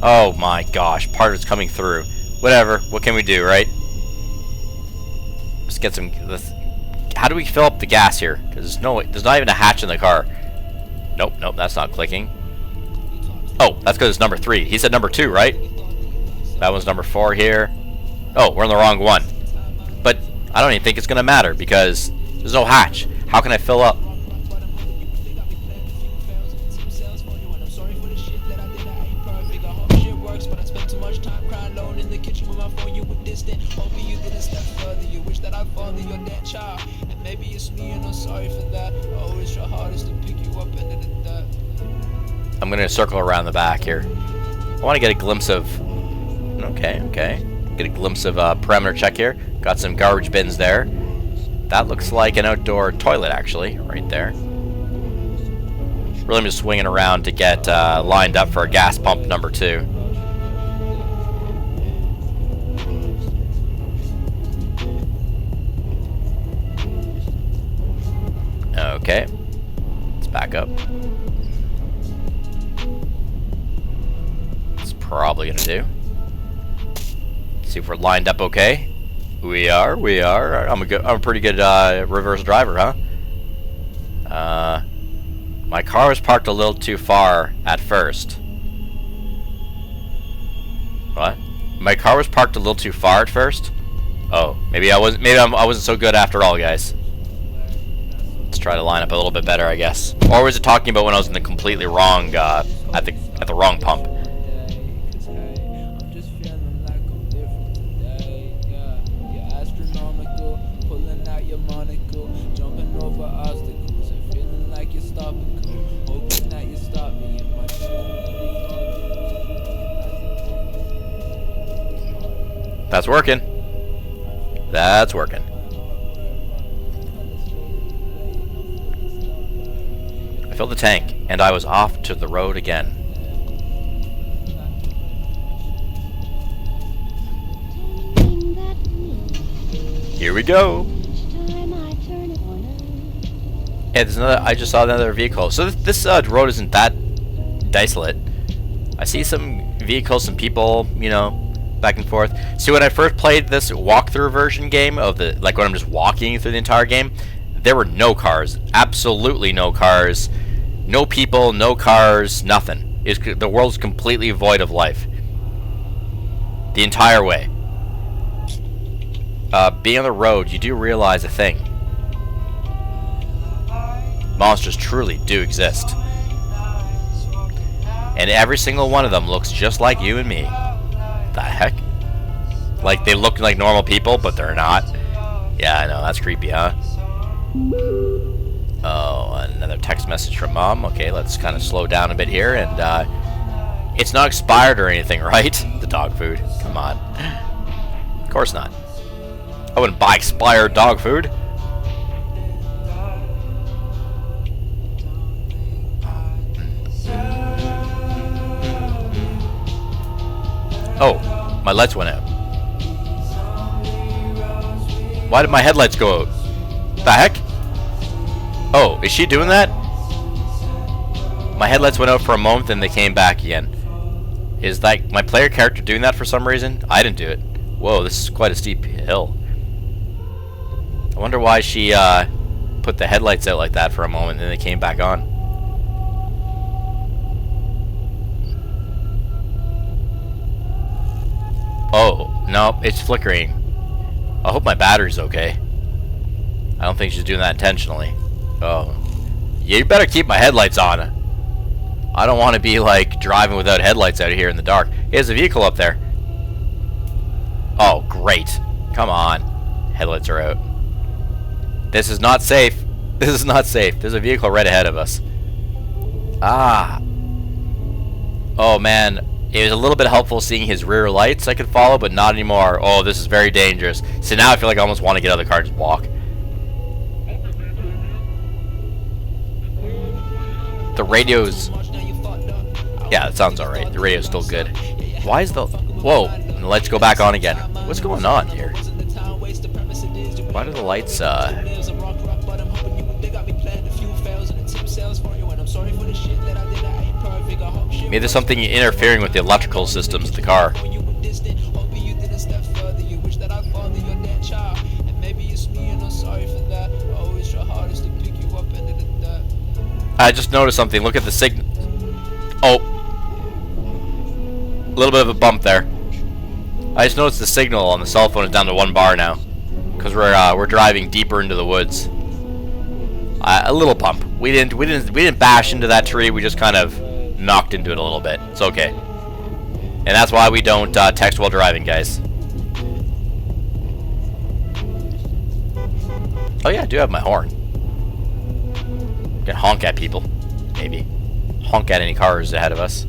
Oh my gosh. Part of it's coming through. Whatever. What can we do, right? Let's get some... How do we fill up the gas here? Because there's not even a hatch in the car. Nope, nope, that's not clicking. Oh, that's because it's number 3. He said number 2, right? That one's number 4 here. Oh, we're in the wrong one. But I don't even think it's going to matter because there's no hatch. How can I fill up? I'm going to circle around the back here. I want to get a glimpse of... Okay. Get a glimpse of perimeter check here. Got some garbage bins there. That looks like an outdoor toilet, actually, right there. Really, I'm just swinging around to get lined up for a gas pump number 2. Okay. Let's back up. That's probably gonna do. See if we're lined up okay. We are. I'm a pretty good reverse driver, huh? My car was parked a little too far at first. What? My car was parked a little too far at first? Oh, maybe I wasn't so good after all, guys. Let's try to line up a little bit better, I guess. Or was it talking about when I was in the completely wrong at the wrong pump? That's working. That's working. I filled the tank, and I was off to the road again. Here we go. Hey, there's another. I just saw another vehicle. So this road isn't that desolate. I see some vehicles, some people, you know, back and forth. See, when I first played this walkthrough version game of the, like when I'm just walking through the entire game, there were no cars, absolutely no cars, no people, no cars, nothing. The world's completely void of life. The entire way. Being on the road, you do realize a thing. Monsters truly do exist. And every single one of them looks just like you and me. The heck? Like they look like normal people, but they're not. Yeah, I know, that's creepy, huh? Oh, another text message from Mom. Okay, let's kind of slow down a bit here, and it's not expired or anything, right? The dog food. Come on. Of course not. I wouldn't buy expired dog food. Oh, my lights went out. Why did my headlights go out? The heck? Oh, is she doing that? My headlights went out for a moment, then they came back again. Is that my player character doing that for some reason? I didn't do it. Whoa, this is quite a steep hill. I wonder why she put the headlights out like that for a moment, and then they came back on. Oh, no, it's flickering. I hope my battery's okay. I don't think she's doing that intentionally. Oh. Yeah, you better keep my headlights on. I don't want to be, like, driving without headlights out here in the dark. Hey, there's a vehicle up there. Oh, great. Come on. Headlights are out. This is not safe. This is not safe. There's a vehicle right ahead of us. Ah. Oh, man. It was a little bit helpful seeing his rear lights I could follow, but not anymore. Oh, this is very dangerous. So now I feel like I almost want to get out of the car and just walk. The radio's... Yeah, it sounds alright. The radio's still good. Why is the... Whoa. Let's go back on again. What's going on here? Why do the lights, Maybe there's something interfering with the electrical systems of the car. I just noticed something. Look at the signal. Oh. A little bit of a bump there. I just noticed the signal on the cell phone is down to 1 bar now. Because we're driving deeper into the woods. A little bump. We didn't bash into that tree. We just kind of knocked into it a little bit. It's okay. And that's why we don't text while driving, guys. Oh yeah, I do have my horn. Can honk at people, maybe. Honk at any cars ahead of us.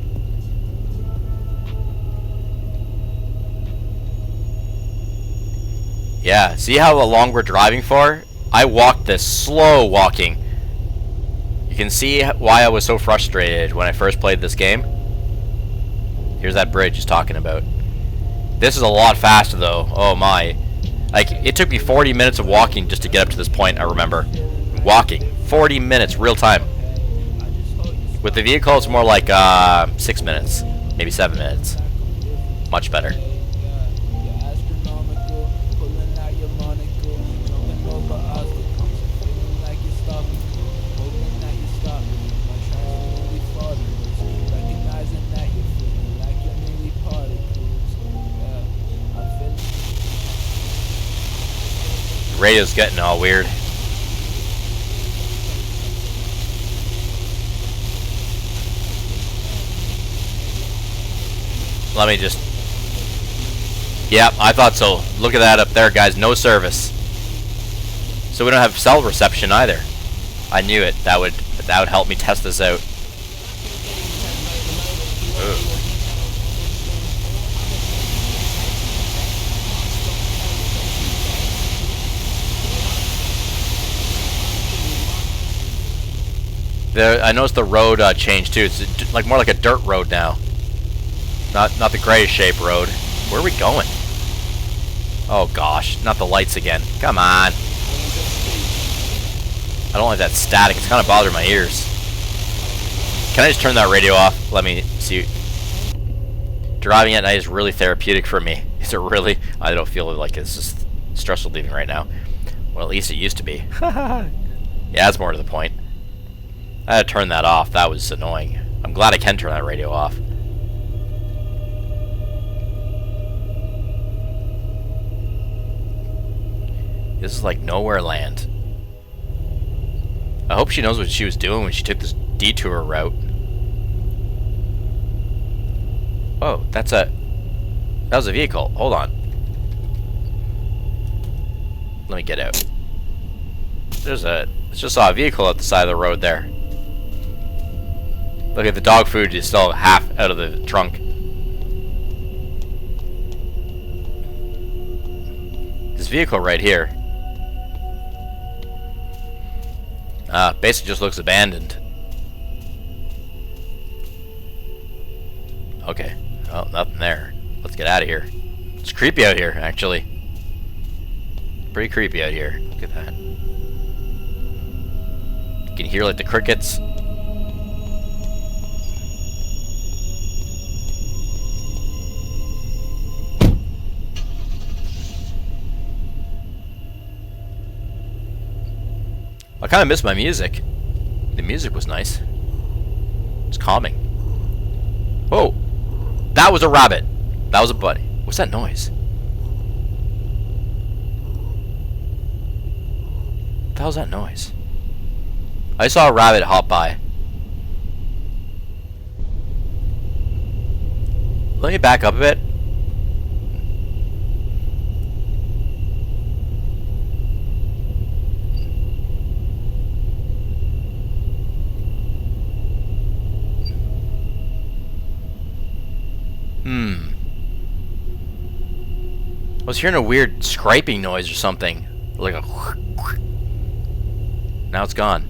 Yeah, see how long we're driving for? I walked this slow walking. You can see why I was so frustrated when I first played this game. Here's that bridge he's talking about. This is a lot faster though. Oh my. Like, it took me 40 minutes of walking just to get up to this point, I remember. Walking. 40 minutes, real time. With the vehicle, it's more like 6 minutes. Maybe 7 minutes. Much better. The radio's getting all weird. Let me just... Yep, I thought so. Look at that up there, guys. No service. So we don't have cell reception either. I knew it. That would help me test this out. Ooh. I noticed the road changed too. It's like more like a dirt road now. Not the grayish shape road. Where are we going? Oh gosh, not the lights again. Come on. I don't like that static. It's kind of bothering my ears. Can I just turn that radio off? Let me see. Driving at night is really therapeutic for me. Is it really? I don't feel like it's just stressful leaving right now. Well, at least it used to be. Yeah, that's more to the point. I had to turn that off. That was annoying. I'm glad I can turn that radio off. This is like nowhere land. I hope she knows what she was doing when she took this detour route. Oh, that was a vehicle. Hold on. Let me get out. I just saw a vehicle at the side of the road there. Look at the dog food is still half out of the trunk. This vehicle right here. Basically just looks abandoned. Okay. Oh, nothing there. Let's get out of here. It's creepy out here, actually. Pretty creepy out here. Look at that. You can hear like the crickets. I kind of miss my music. The music was nice. It's calming. Whoa! That was a rabbit. That was a bunny. What's that noise? What the hell's that noise? I saw a rabbit hop by. Let me back up a bit. I was hearing a weird scraping noise or something. Like a... Now it's gone.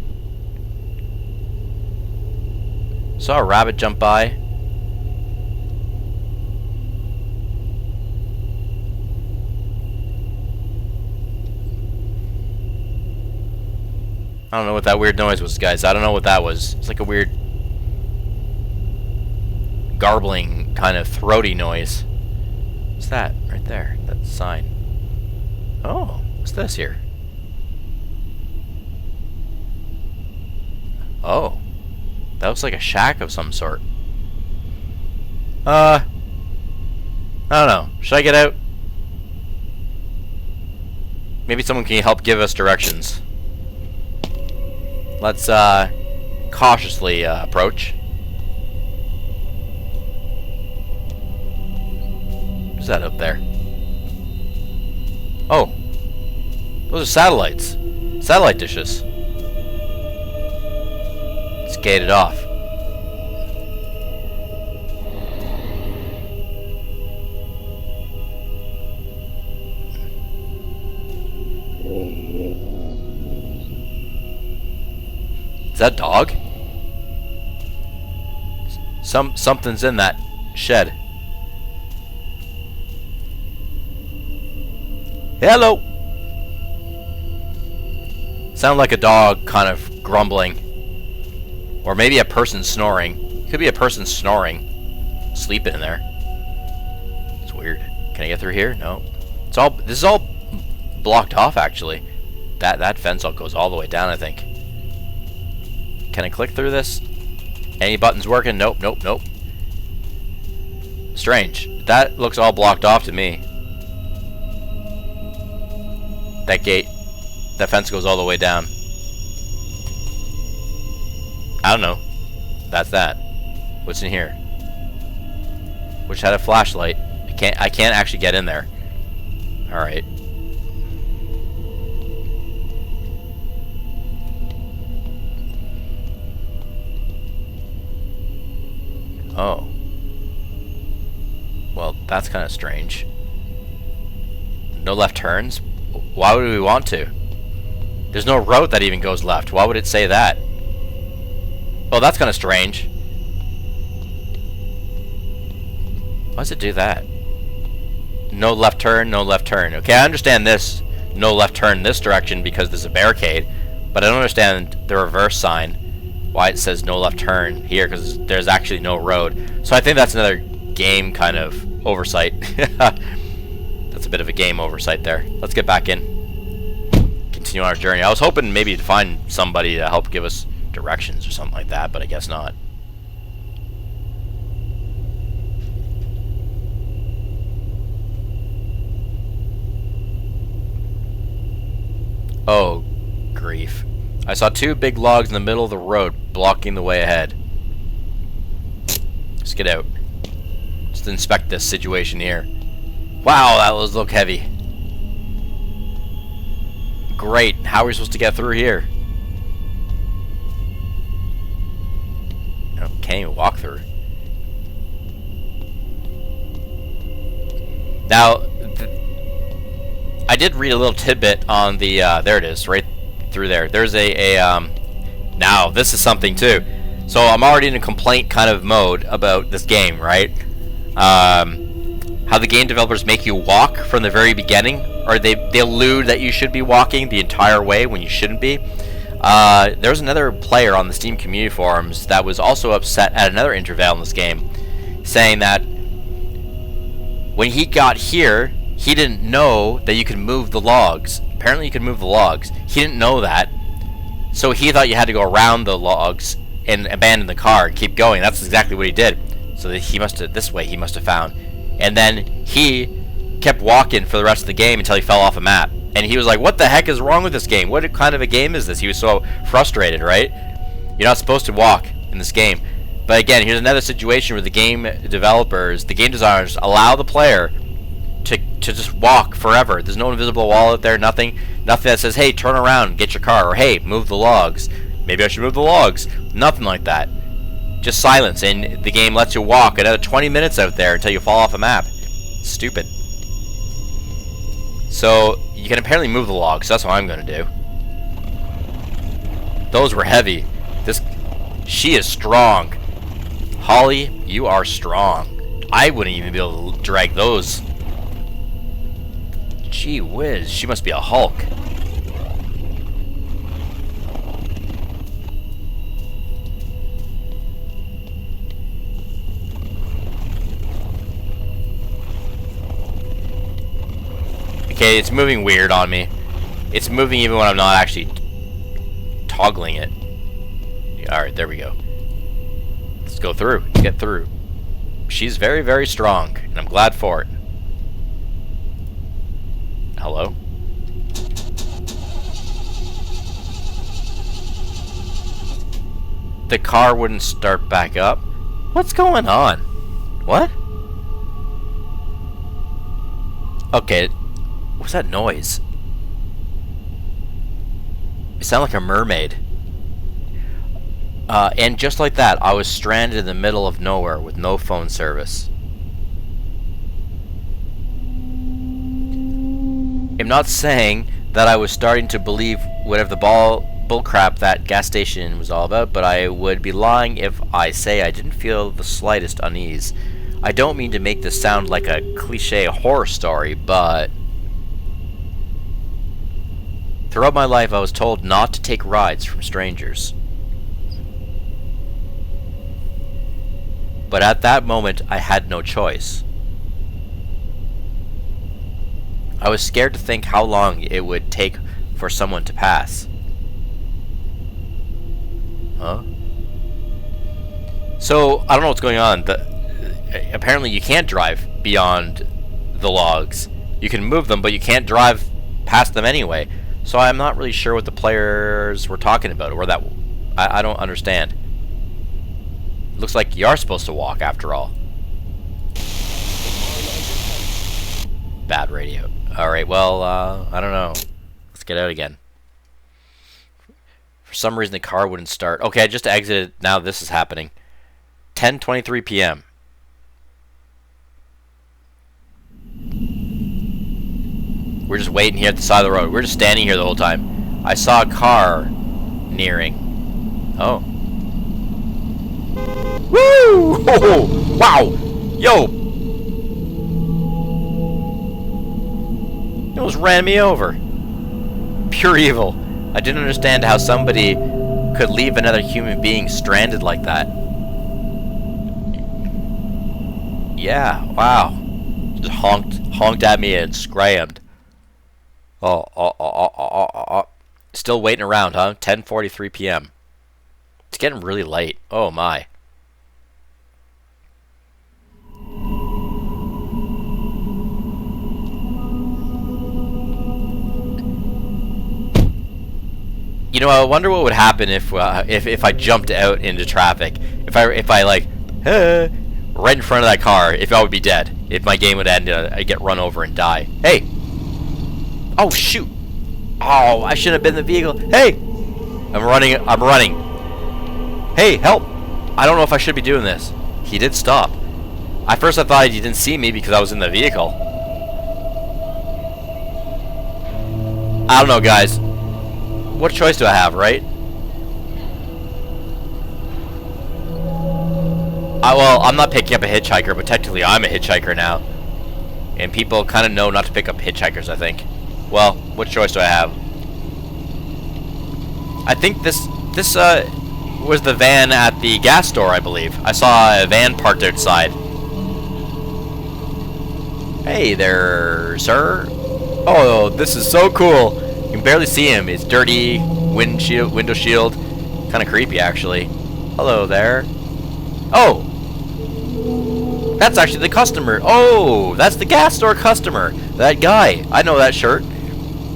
Saw a rabbit jump by. I don't know what that weird noise was, guys. I don't know what that was. It's like a weird... garbling, kind of throaty noise. What's that? Right there. That sign. Oh, what's this here? Oh. That looks like a shack of some sort. I don't know. Should I get out? Maybe someone can help give us directions. Let's, cautiously, approach. What's that up there? Oh. Those are satellites. Satellite dishes. It's gated off. Is that a dog? Something's in that shed. Hello! Sound like a dog kind of grumbling. Or maybe a person snoring. Could be a person snoring. Sleeping in there. It's weird. Can I get through here? No. This is all blocked off actually. That fence goes all the way down, I think. Can I click through this? Any buttons working? Nope, nope, nope. Strange. That looks all blocked off to me. That gate, that fence goes all the way down. I don't know. That's that. What's in here? Which had a flashlight. I can't actually get in there. All right. Oh. Well, that's kind of strange. No left turns? Why would we want to? There's no road that even goes left. Why would it say that? Oh, that's kind of strange. Why does it do that? No left turn, no left turn. Okay, I understand this. No left turn this direction because there's a barricade. But I don't understand the reverse sign. Why it says no left turn here, because there's actually no road. So I think that's another game kind of oversight. That's a bit of a game oversight there. Let's get back in. Continue on our journey. I was hoping maybe to find somebody to help give us directions or something like that, but I guess not. Oh, grief. I saw two big logs in the middle of the road, blocking the way ahead. Let's get out. Just inspect this situation here. Wow, that was look heavy. Great. How are we supposed to get through here? Oh, can't even walk through. Now, I did read a little tidbit on the, there it is, right through there. There's now, this is something too. So I'm already in a complaint kind of mode about this game, right? How the game developers make you walk from the very beginning, or they allude that you should be walking the entire way when you shouldn't be. There's another player on the Steam community forums that was also upset at another interval in this game, saying that when he got here, he didn't know that you could move the logs. Apparently you could move the logs. He didn't know that, so he thought you had to go around the logs and abandon the car and keep going. That's exactly what he did. So that he must have, this way he must have found. And then he kept walking for the rest of the game until he fell off a map. And he was like, what the heck is wrong with this game? What kind of a game is this? He was so frustrated, right? You're not supposed to walk in this game. But again, here's another situation where the game developers, the game designers, allow the player to just walk forever. There's no invisible wall out there, nothing that says, hey, turn around, get your car, or hey, move the logs. Maybe I should move the logs. Nothing like that. Just silence, and the game lets you walk another 20 minutes out there until you fall off a map. Stupid. So, you can apparently move the logs, so that's what I'm going to do. Those were heavy. She is strong. Holly, you are strong. I wouldn't even be able to drag those. Gee whiz, she must be a Hulk. Okay, it's moving weird on me. It's moving even when I'm not actually toggling it. Alright, there we go. Let's go through. Get through. She's very, very strong, and I'm glad for it. Hello? The car wouldn't start back up. What's going on? What? Okay. What's that noise? It sounded like a mermaid. And just like that, I was stranded in the middle of nowhere with no phone service. I'm not saying that I was starting to believe whatever the bullcrap that gas station was all about, but I would be lying if I say I didn't feel the slightest unease. I don't mean to make this sound like a cliche horror story, but throughout my life I was told not to take rides from strangers. But at that moment I had no choice. I was scared to think how long it would take for someone to pass. Huh? So, I don't know what's going on. Apparently you can't drive beyond the logs. You can move them, but you can't drive past them anyway. So I'm not really sure what the players were talking about, or that I don't understand. Looks like you are supposed to walk after all. Bad radio. Alright, well, I don't know. Let's get out again. For some reason the car wouldn't start. Okay, I just exited. Now this is happening. 10:23 p.m. We're just waiting here at the side of the road. We're just standing here the whole time. I saw a car nearing. Oh. Woo! Oh, wow! Yo! He almost ran me over. Pure evil. I didn't understand how somebody could leave another human being stranded like that. Yeah, wow. Just honked at me and scrammed. Still waiting around, huh? 10:43 p.m. It's getting really late. Oh my. You know, I wonder what would happen if I jumped out into traffic. If I like, right in front of that car, if I would be dead. If my game would end, I'd get run over and die. Hey! Oh shoot! Oh, I shouldn't have been in the vehicle. Hey! I'm running. Hey, help! I don't know if I should be doing this. He did stop. At first I thought he didn't see me because I was in the vehicle. I don't know, guys. What choice do I have, right? Well, I'm not picking up a hitchhiker, but technically I'm a hitchhiker now. And people kind of know not to pick up hitchhikers, I think. Well, what choice do I have? I think this was the van at the gas store, I believe. I saw a van parked outside. Hey there, sir. Oh, this is so cool. You can barely see him. It's dirty, window shield. Kind of creepy, actually. Hello there. Oh! That's actually the customer. Oh, that's the gas store customer. That guy. I know that shirt.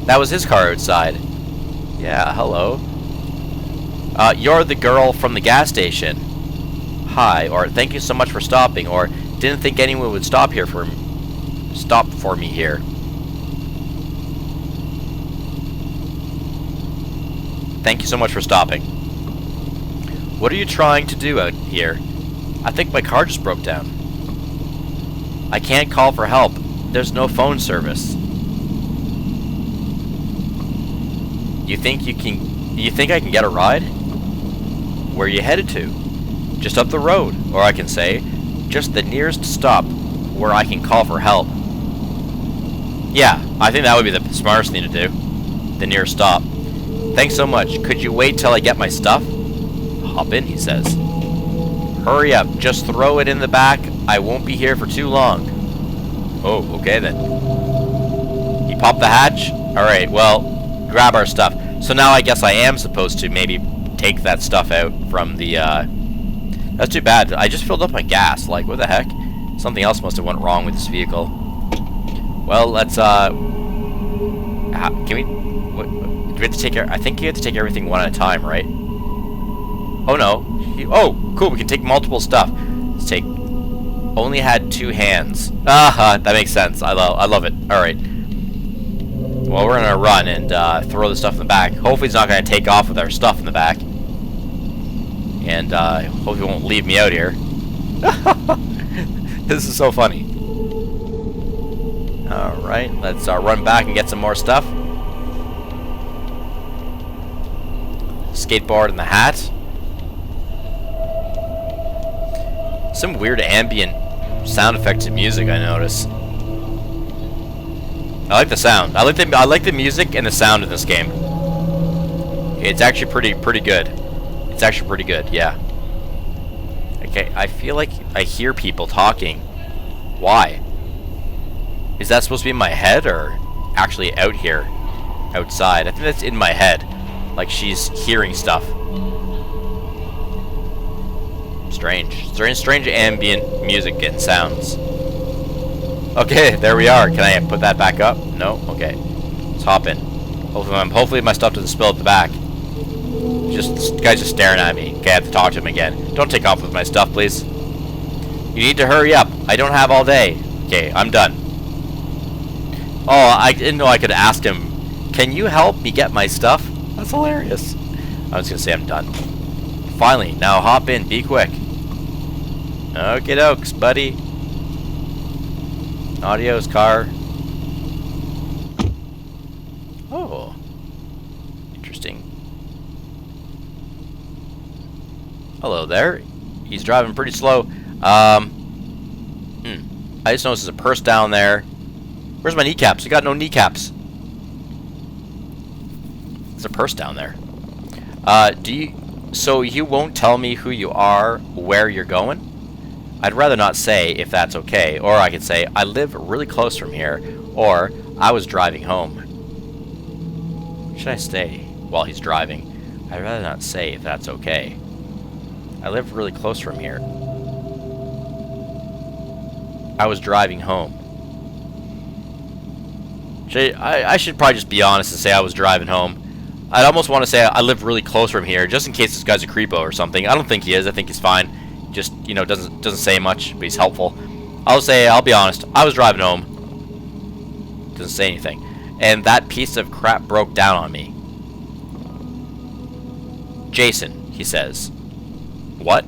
That was his car outside. Yeah, hello. You're the girl from the gas station. Hi, or thank you so much for stopping, or didn't think anyone would stop for me here. Thank you so much for stopping. What are you trying to do out here? I think my car just broke down. I can't call for help. There's no phone service. You think I can get a ride? Where are you headed to? Just up the road, or I can say, just the nearest stop where I can call for help. Yeah, I think that would be the smartest thing to do. The nearest stop. Thanks so much. Could you wait till I get my stuff? Hop in, he says. Hurry up. Just throw it in the back. I won't be here for too long. Oh, okay then. He popped the hatch? Alright, well, grab our stuff. So now I guess I am supposed to maybe take that stuff out from the, That's too bad. I just filled up my gas. Like, what the heck? Something else must have went wrong with this vehicle. Well, let's, can we... Do we have to take... I think you have to take everything one at a time, right? Oh, no. Oh, cool. We can take multiple stuff. Let's take... Only had 2 hands. Aha, that makes sense. I love it. Alright. Well, we're gonna run and throw the stuff in the back. Hopefully he's not gonna take off with our stuff in the back. And hopefully he won't leave me out here. This is so funny. Alright, let's run back and get some more stuff. Skateboard and the hat. Some weird ambient sound effects and music I notice. I like the sound. I like the music and the sound in this game. It's actually pretty good. It's actually pretty good, yeah. Okay, I feel like I hear people talking. Why? Is that supposed to be in my head or actually out here? Outside. I think that's in my head. Like she's hearing stuff. Strange ambient music and sounds. Okay, there we are. Can I put that back up? No? Okay. Let's hop in. Hopefully my stuff doesn't spill at the back. This guy's just staring at me. Okay, I have to talk to him again. Don't take off with my stuff, please. You need to hurry up. I don't have all day. Okay, I'm done. Oh, I didn't know I could ask him, can you help me get my stuff? That's hilarious. I was gonna say I'm done. Finally, now hop in. Be quick. Okie dokes, buddy. Adios, car. Oh. Interesting. Hello there. He's driving pretty slow. I just noticed there's a purse down there. Where's my kneecaps? I got no kneecaps. There's a purse down there. So you won't tell me who you are, where you're going? I'd rather not say, if that's okay. Or I could say, I live really close from here. Or, I was driving home. Should I stay while he's driving? I'd rather not say, if that's okay. I live really close from here. I was driving home. I should probably just be honest and say I was driving home. I'd almost want to say I live really close from here, just in case this guy's a creepo or something. I don't think he is. I think he's fine. Just, you know, doesn't say much, but he's helpful. I'll be honest. I was driving home. Doesn't say anything. And that piece of crap broke down on me. Jason, he says. What?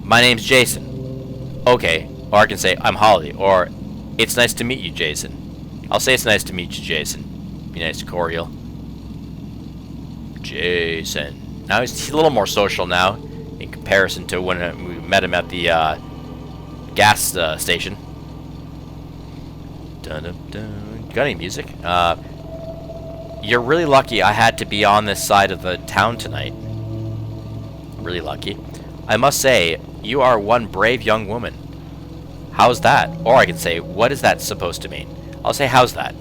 My name's Jason. Okay. Or I can say, I'm Holly. Or, it's nice to meet you, Jason. I'll say it's nice to meet you, Jason. Be nice, cordial. Jason. Now he's a little more social now, in comparison to when we met him at the gas station. Dun dun dun. Got any music? You're really lucky I had to be on this side of the town tonight. Really lucky. I must say, you are one brave young woman. How's that? Or I could say, what is that supposed to mean? I'll say, how's that?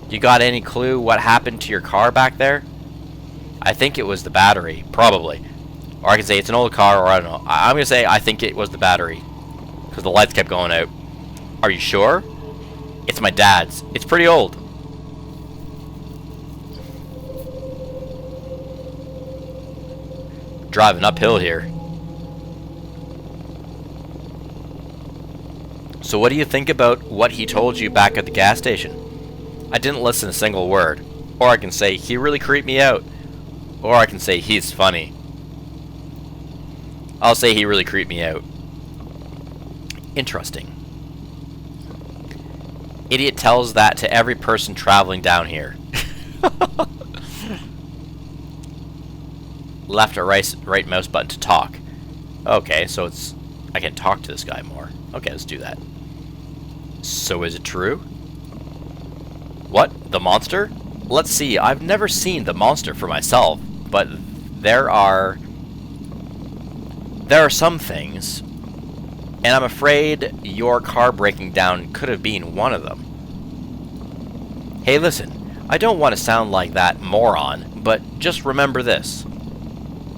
You got any clue what happened to your car back there? I think it was the battery, probably. Or I could say it's an old car, or I don't know. I'm going to say I think it was the battery, because the lights kept going out. Are you sure? It's my dad's. It's pretty old. Driving uphill here. So what do you think about what he told you back at the gas station? I didn't listen a single word. Or I can say, he really creeped me out. Or I can say, he's funny. I'll say he really creeped me out. Interesting. Idiot tells that to every person traveling down here. Left or right mouse button to talk. Okay, so it's... I can talk to this guy more. Okay, let's do that. So is it true? What? The monster? Let's see, I've never seen the monster for myself, but there are some things, and I'm afraid your car breaking down could have been one of them. Hey, listen, I don't want to sound like that moron, but just remember this.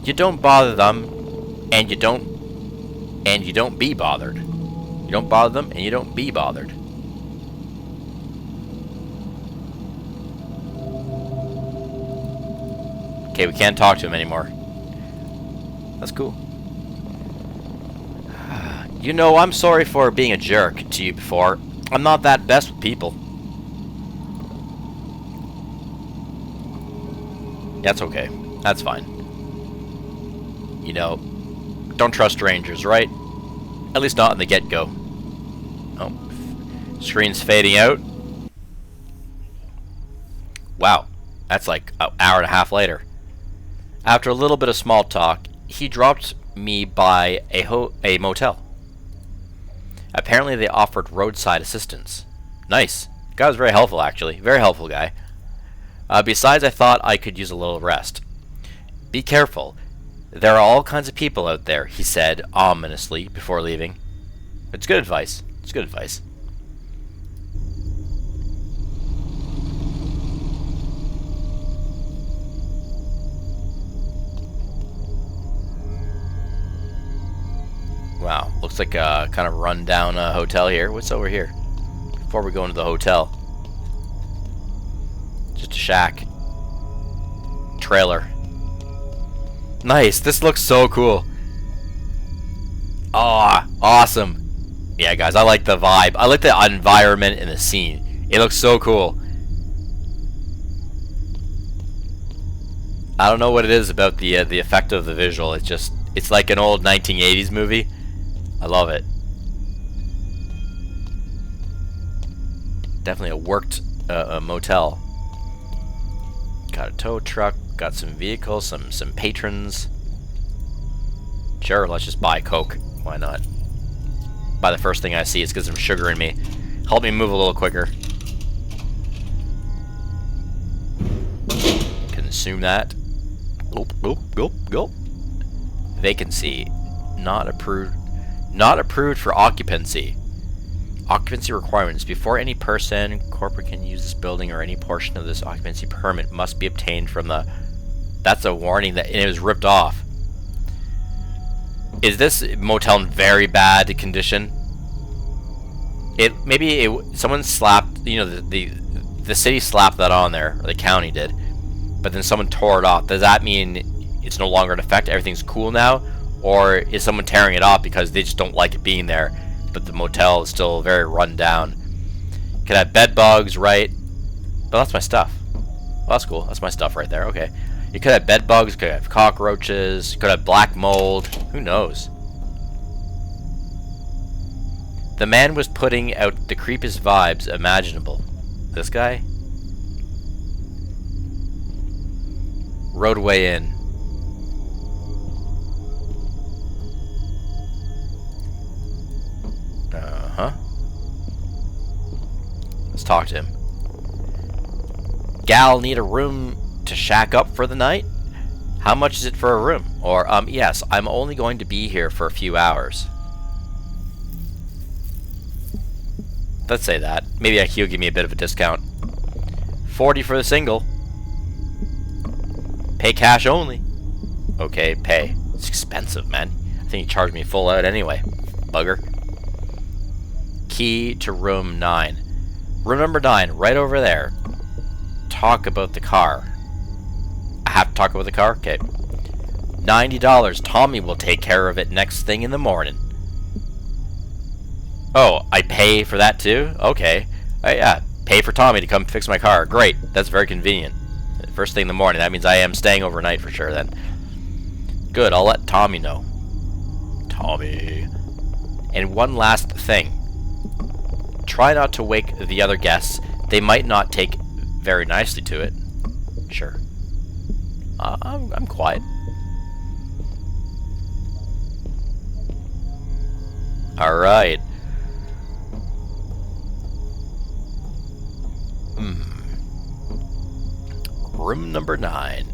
You don't bother them, and you don't be bothered. You don't bother them, and you don't be bothered. Okay, we can't talk to him anymore. That's cool. You know, I'm sorry for being a jerk to you before. I'm not that best with people. That's okay. That's fine. You know, don't trust strangers, right? At least not in the get-go. Oh. Screen's fading out. Wow. That's like an hour and a half later. After a little bit of small talk, he dropped me by a motel. Apparently they offered roadside assistance. Nice. Guy was very helpful, actually. Very helpful guy. Besides, I thought I could use a little rest. Be careful. There are all kinds of people out there, he said ominously before leaving. It's good advice. It's good advice. Wow, looks like a kind of run-down hotel here. What's over here? Before we go into the hotel. Just a shack. Trailer. Nice, this looks so cool. Ah, awesome. Yeah, guys, I like the vibe. I like the environment and the scene. It looks so cool. I don't know what it is about the effect of the visual. It's like an old 1980s movie. I love it. Definitely a worked a motel. Got a tow truck, got some vehicles, some patrons. Sure, let's just buy Coke. Why not? Buy the first thing I see. It's got some sugar in me. Help me move a little quicker. Consume that. Gulp, gulp, gulp, gulp. Vacancy. Not approved. Not approved for occupancy. Occupancy requirements. Before any person, corporate can use this building or any portion of this occupancy permit must be obtained from the... That's a warning that it was ripped off. Is this motel in very bad condition? Someone slapped, you know, the city slapped that on there, or the county did, but then someone tore it off. Does that mean it's no longer in effect? Everything's cool now? Or is someone tearing it off because they just don't like it being there, but the motel is still very run down? Could have bed bugs, right? But that's my stuff. Well, that's cool. That's my stuff right there. Okay. You could have bed bugs, could have cockroaches, could have black mold. Who knows? The man was putting out the creepiest vibes imaginable. This guy? Roadway Inn. Uh-huh. Let's talk to him. Gal, need a room to shack up for the night? How much is it for a room? Or, yes, I'm only going to be here for a few hours. Let's say that. Maybe he'll give me a bit of a discount. 40 for the single. Pay cash only. Okay, pay. It's expensive, man. I think he charged me full out anyway. Bugger. Key to room 9. Room number 9, right over there. Talk about the car. I have to talk about the car? Okay. $90. Tommy will take care of it next thing in the morning. Oh, I pay for that too? Okay. Yeah, pay for Tommy to come fix my car. Great. That's very convenient. First thing in the morning. That means I am staying overnight for sure then. Good, I'll let Tommy know. Tommy. And one last thing. Try not to wake the other guests. They might not take very nicely to it. Sure. I'm quiet. Alright. Room number 9.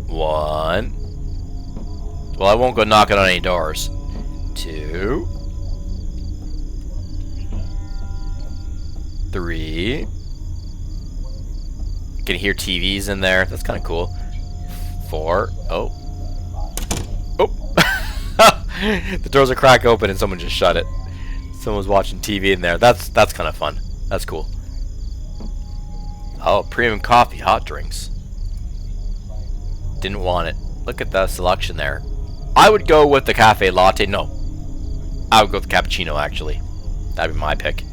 1. Well, I won't go knocking on any doors. 2. 3. You can hear TVs in there. That's kind of cool. 4. Oh. Oh. The doors are crack open and someone just shut it. Someone's watching TV in there. That's kind of fun. That's cool. Oh, premium coffee, hot drinks. Didn't want it. Look at the selection there. I would go with the cafe latte. No. I would go with the cappuccino, actually. That'd be my pick.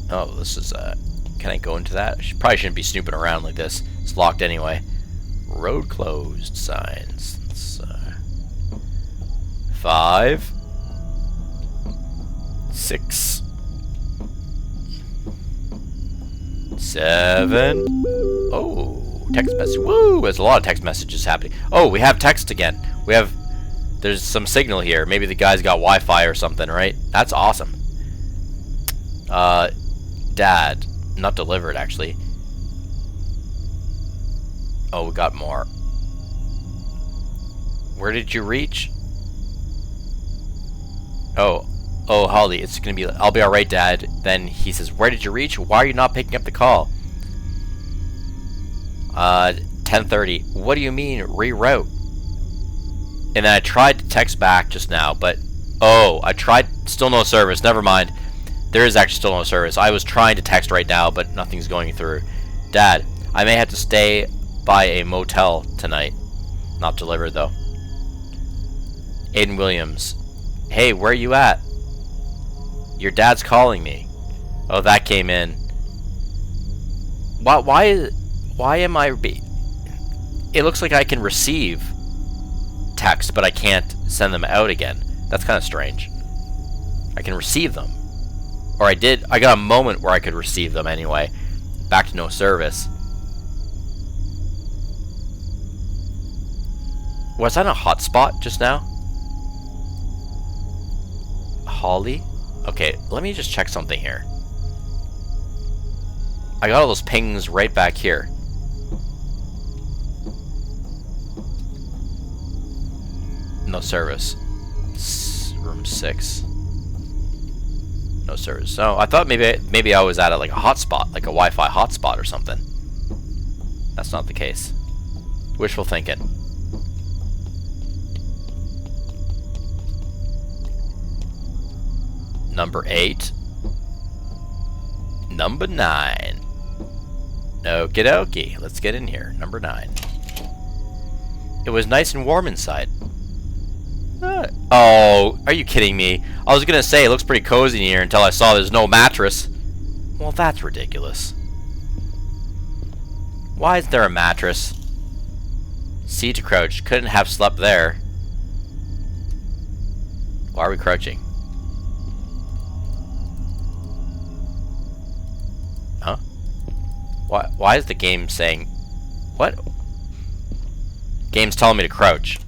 Oh, this is, can I go into that? I probably shouldn't be snooping around like this. It's locked anyway. Road closed signs. It's, 5. 6. 7. Oh, text message. Woo! There's a lot of text messages happening. Oh, we have text again. There's some signal here. Maybe the guy's got Wi-Fi or something, right? That's awesome. Dad. Not delivered, actually. Oh, we got more. Where did you reach? Oh, Holly, it's gonna be. I'll be all right, Dad. Then he says, "Where did you reach? Why are you not picking up the call?" 10:30. What do you mean reroute? And then I tried to text back just now, but I tried. Still no service. Never mind. There is actually still no service. I was trying to text right now, but nothing's going through. Dad, I may have to stay by a motel tonight. Not delivered though. Aiden Williams. Hey, where are you at? Your dad's calling me. Oh, that came in. Why am I... It looks like I can receive text, but I can't send them out again. That's kind of strange. I can receive them. Or I got a moment where I could receive them anyway. Back to no service. Was that a hotspot just now? Holly? Okay, let me just check something here. I got all those pings right back here. No service. Room 6. No service. So I thought maybe I was at like a hotspot, like a Wi-Fi hotspot or something. That's not the case. Wishful thinking. Number 8. Number 9. Okie dokie. Let's get in here. Number 9. It was nice and warm inside. Oh, are you kidding me? I was gonna say it looks pretty cozy in here until I saw there's no mattress. Well, that's ridiculous. Why is there a mattress? C to crouch. Couldn't have slept there. Why are we crouching? Huh? Why is the game saying... What? Game's telling me to crouch.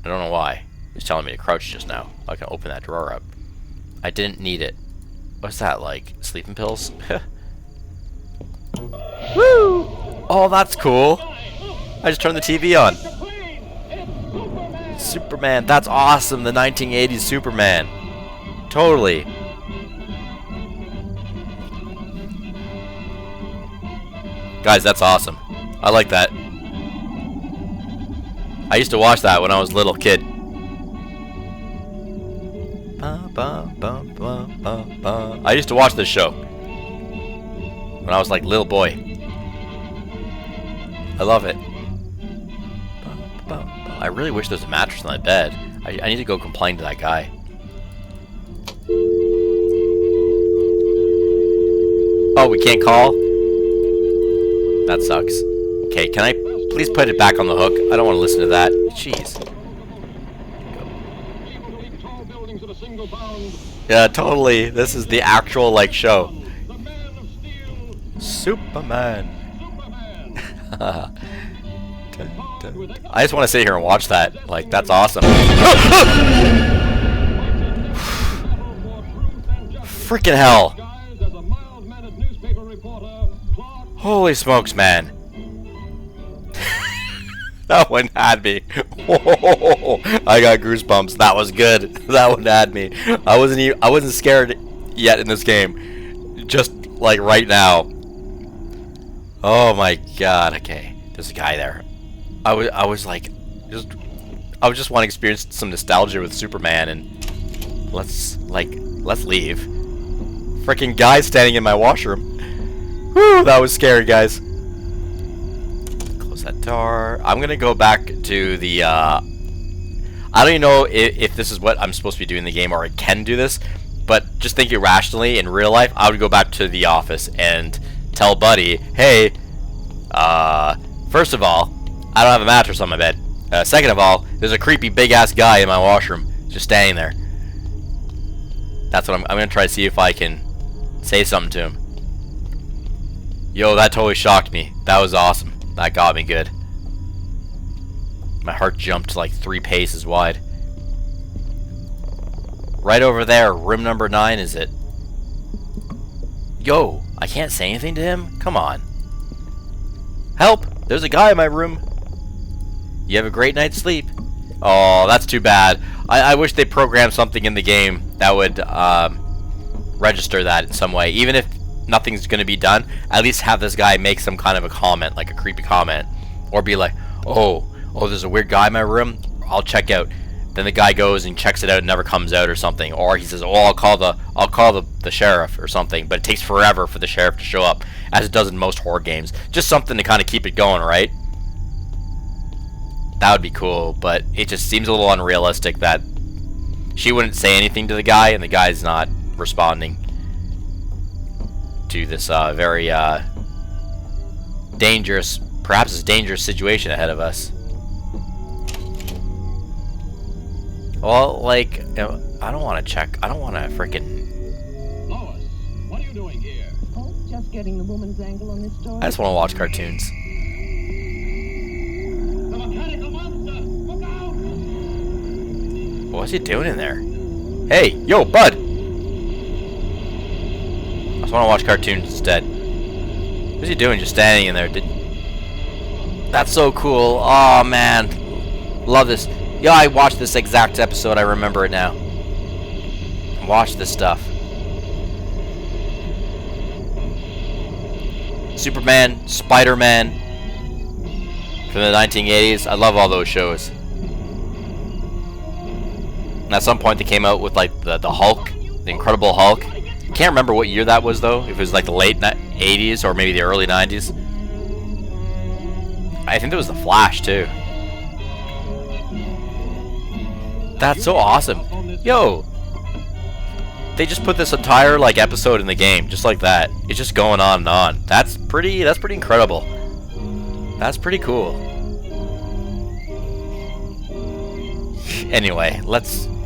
I don't know why. It's telling me to crouch just now. I can open that drawer up. I didn't need it. What's that like? Sleeping pills? Woo! Oh, that's cool. I just turned the TV on. Superman. That's awesome. The 1980s Superman. Totally. Guys, that's awesome. I like that. I used to watch that when I was a little kid. I used to watch this show when I was like little boy. I love it. I really wish there was a mattress on my bed. I need to go complain to that guy. Oh, we can't call? That sucks. Okay, can I please put it back on the hook? I don't want to listen to that. Jeez. Yeah, totally. This is the actual, like, show. Superman. I just want to sit here and watch that. Like, that's awesome. Freaking hell. Holy smokes, man. That one had me. Whoa, I got goosebumps. That was good. That one had me. I wasn't scared yet in this game. Just like right now. Oh my god. Okay, there's a guy there. I was like, I just want to experience some nostalgia with Superman, and let's leave. Freaking guy standing in my washroom. Whew, that was scary, guys. That door. I'm gonna go back to the I don't even know if this is what I'm supposed to be doing in the game, or I can do this, but just thinking rationally in real life, I would go back to the office and tell Buddy, hey, first of all, I don't have a mattress on my bed. Second of all, there's a creepy big ass guy in my washroom just standing there. That's what I'm gonna try to see if I can say something to him. Yo, that totally shocked me. That was awesome. That got me good. My heart jumped like 3 paces wide. Right over there, room number 9, is it? Yo, I can't say anything to him? Come on. Help! There's a guy in my room. You have a great night's sleep. Oh, that's too bad. I wish they programmed something in the game that would register that in some way. Even if nothing's gonna be done, at least have this guy make some kind of a comment, like a creepy comment, or be like, oh, there's a weird guy in my room, I'll check out. Then the guy goes and checks it out and never comes out or something, or he says, oh, I'll call the sheriff or something, but it takes forever for the sheriff to show up, as it does in most horror games. Just something to kind of keep it going, right? That would be cool, but it just seems a little unrealistic that she wouldn't say anything to the guy and the guy's not responding to this very dangerous, perhaps it's a dangerous situation ahead of us. Well, like, you know, I don't want to check. I don't want to frickin'... Lois, what are you doing here? Oh, just getting the woman's angle on this story. I just want to watch cartoons. The mechanical monster! Look out! What's he doing in there? Hey, yo, bud! I just want to watch cartoons instead. What's he doing just standing in there? That's so cool. Oh, man. Love this. Yeah, I watched this exact episode. I remember it now. Watch this stuff. Superman, Spider-Man from the 1980s. I love all those shows. And at some point they came out with like the Hulk, the Incredible Hulk. Can't remember what year that was though. If it was like the late 80s or maybe the early 90s. I think there was the Flash too. That's so awesome. Yo, they just put this entire like episode in the game, just like that. It's just going on and on. That's pretty incredible. That's pretty cool. Anyway,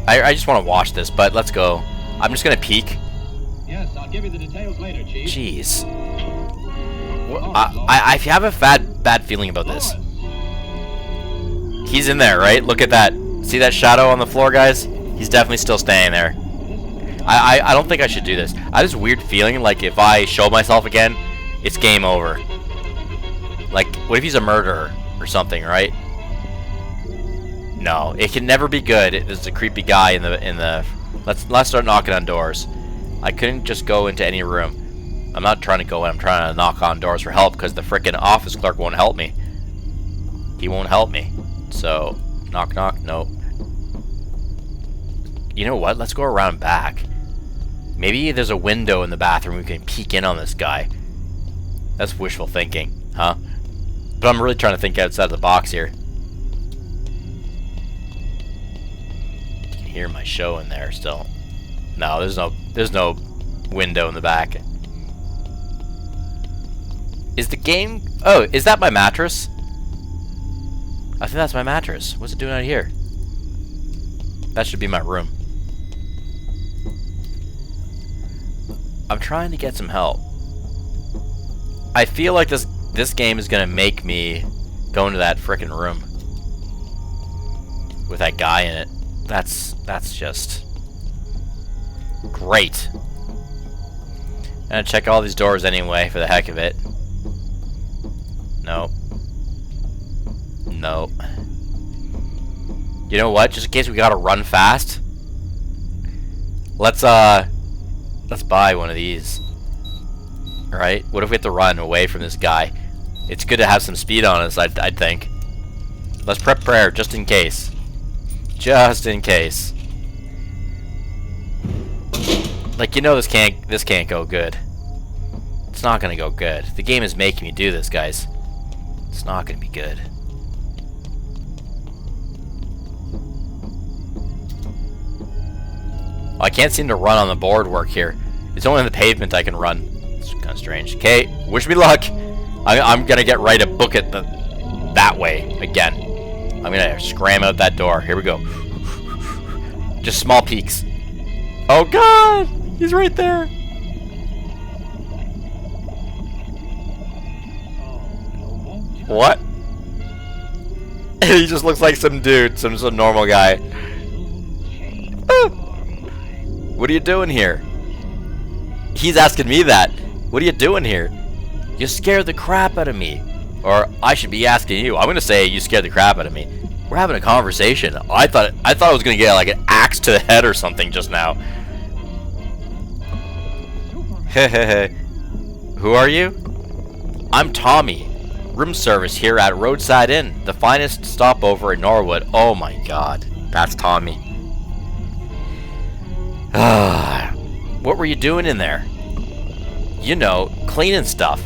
I just want to watch this, but let's go. I'm just gonna peek. Yes, I'll give you the details later, Chief. Jeez. I have a bad feeling about this. He's in there, right? Look at that. See that shadow on the floor, guys? He's definitely still staying there. I don't think I should do this. I have this weird feeling like if I show myself again, it's game over. Like, what if he's a murderer or something, right? No, it can never be good. There's a creepy guy in the. Let's start knocking on doors. I couldn't just go into any room. I'm not trying to go in. I'm trying to knock on doors for help because the frickin' office clerk won't help me. He won't help me. So, knock knock. Nope. You know what? Let's go around back. Maybe there's a window in the bathroom we can peek in on this guy. That's wishful thinking, huh? But I'm really trying to think outside the box here. You can hear my show in there still. No, there's no window in the back. Is the game... Oh, is that my mattress? I think that's my mattress. What's it doing out here? That should be my room. I'm trying to get some help. I feel like this game is gonna make me go into that frickin' room with that guy in it. That's just great. I'm gonna check all these doors anyway for the heck of it. Nope. Nope. You know what? Just in case we gotta run fast, let's buy one of these. Alright? What if we have to run away from this guy? It's good to have some speed on us, I'd think. Let's prep prayer, just in case. Just in case. Like, you know this can't go good. It's not gonna go good. The game is making me do this, guys. It's not gonna be good. I can't seem to run on the boardwork here. It's only on the pavement I can run. It's kind of strange. Okay, wish me luck. I'm gonna get right to book it that way again. I'm gonna scram out that door. Here we go. Just small peeks. Oh God, he's right there. What? He just looks like some dude, some normal guy. What are you doing here? He's asking me that. What are you doing here? You scared the crap out of me. Or I should be asking you. I'm gonna say you scared the crap out of me. We're having a conversation. I thought I was gonna get like an axe to the head or something just now. Who are you? I'm Tommy. Room service here at Roadside Inn, the finest stopover in Norwood. Oh my God, that's Tommy. What were you doing in there? You know, cleaning stuff.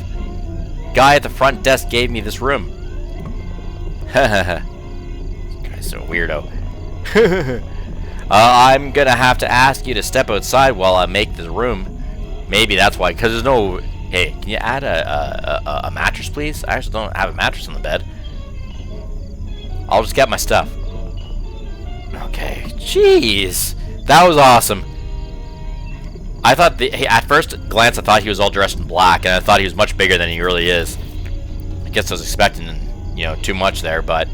Guy at the front desk gave me this room. This guy's so weirdo. I'm gonna have to ask you to step outside while I make the room. Maybe that's why, because there's no... Hey, can you add a mattress, please? I actually don't have a mattress on the bed. I'll just get my stuff. Okay. Jeez. That was awesome. I thought, at first glance, I thought he was all dressed in black, and I thought he was much bigger than he really is. I guess I was expecting, you know, too much there, but...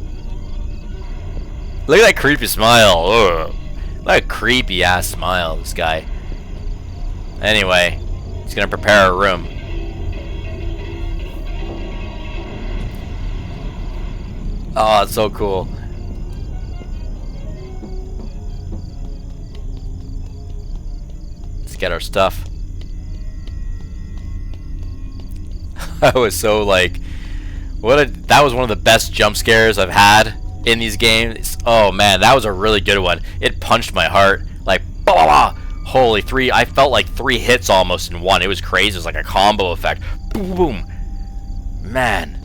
Look at that creepy smile. Ugh. What a creepy ass smile, this guy. Anyway, he's gonna prepare a room. Oh, it's so cool. Let's get our stuff. I was so like, that was one of the best jump scares I've had in these games. Oh man, that was a really good one. It punched my heart. Like, blah, blah, blah. Holy three, I felt like 3 hits almost in one. It was crazy. It was like a combo effect. Boom, boom. Man,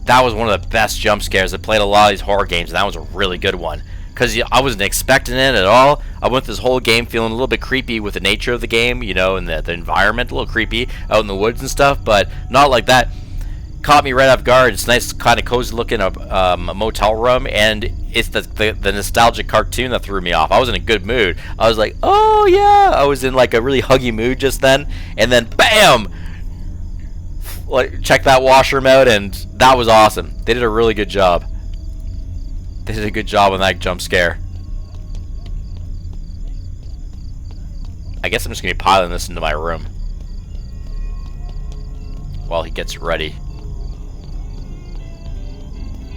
that was one of the best jump scares. I played a lot of these horror games, and that was a really good one. Because I wasn't expecting it at all. I went this whole game feeling a little bit creepy with the nature of the game, you know, and the environment, a little creepy out in the woods and stuff, but not like that. Caught me right off guard. It's nice, kind of cozy looking a motel room, and it's the nostalgic cartoon that threw me off. I was in a good mood. I was like, oh yeah, I was in like a really huggy mood just then, and then bam, like check that washroom out, and that was awesome. They did a really good job. They did a good job on that jump scare. I guess I'm just gonna be piling this into my room while he gets ready.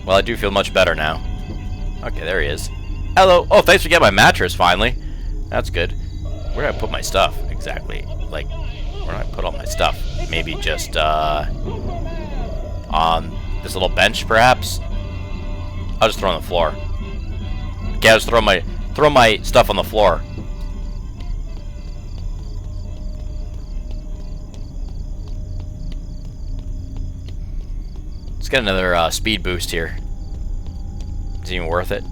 Well, I do feel much better now. Okay, there he is. Hello. Oh, thanks for getting my mattress, finally. That's good. Where did I put my stuff, exactly? Like, where did I put all my stuff? Maybe just, on this little bench, perhaps? I'll just throw it on the floor. Okay, I'll just throw my stuff on the floor. Let's get another speed boost here. Is it even worth it?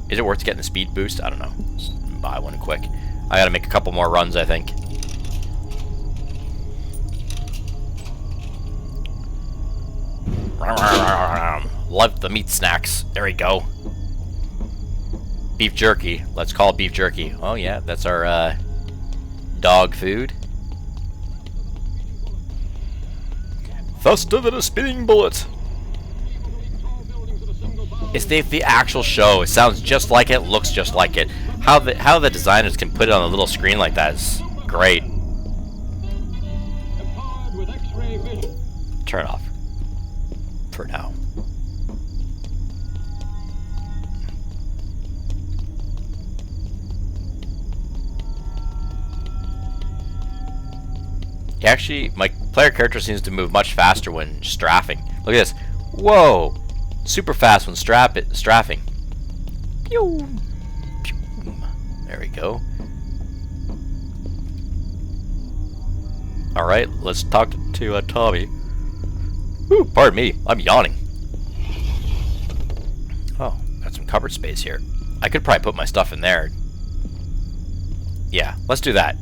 Is it worth getting the speed boost? I don't know. Let's buy one quick. I gotta make a couple more runs, I think. Love the meat snacks. There we go. Beef jerky. Let's call it beef jerky. Oh yeah, that's our dog food. Faster than a spinning bullet. It's the actual show. It sounds just like it, looks just like it. How the designers can put it on a little screen like that is great. Turn it off. For now. Actually, my player character seems to move much faster when strafing. Look at this. Whoa! Super fast when strafing. Pew! Pew. There we go. Alright, let's talk to Tommy. Ooh, pardon me, I'm yawning. Oh, got some cupboard space here. I could probably put my stuff in there. Yeah, let's do that.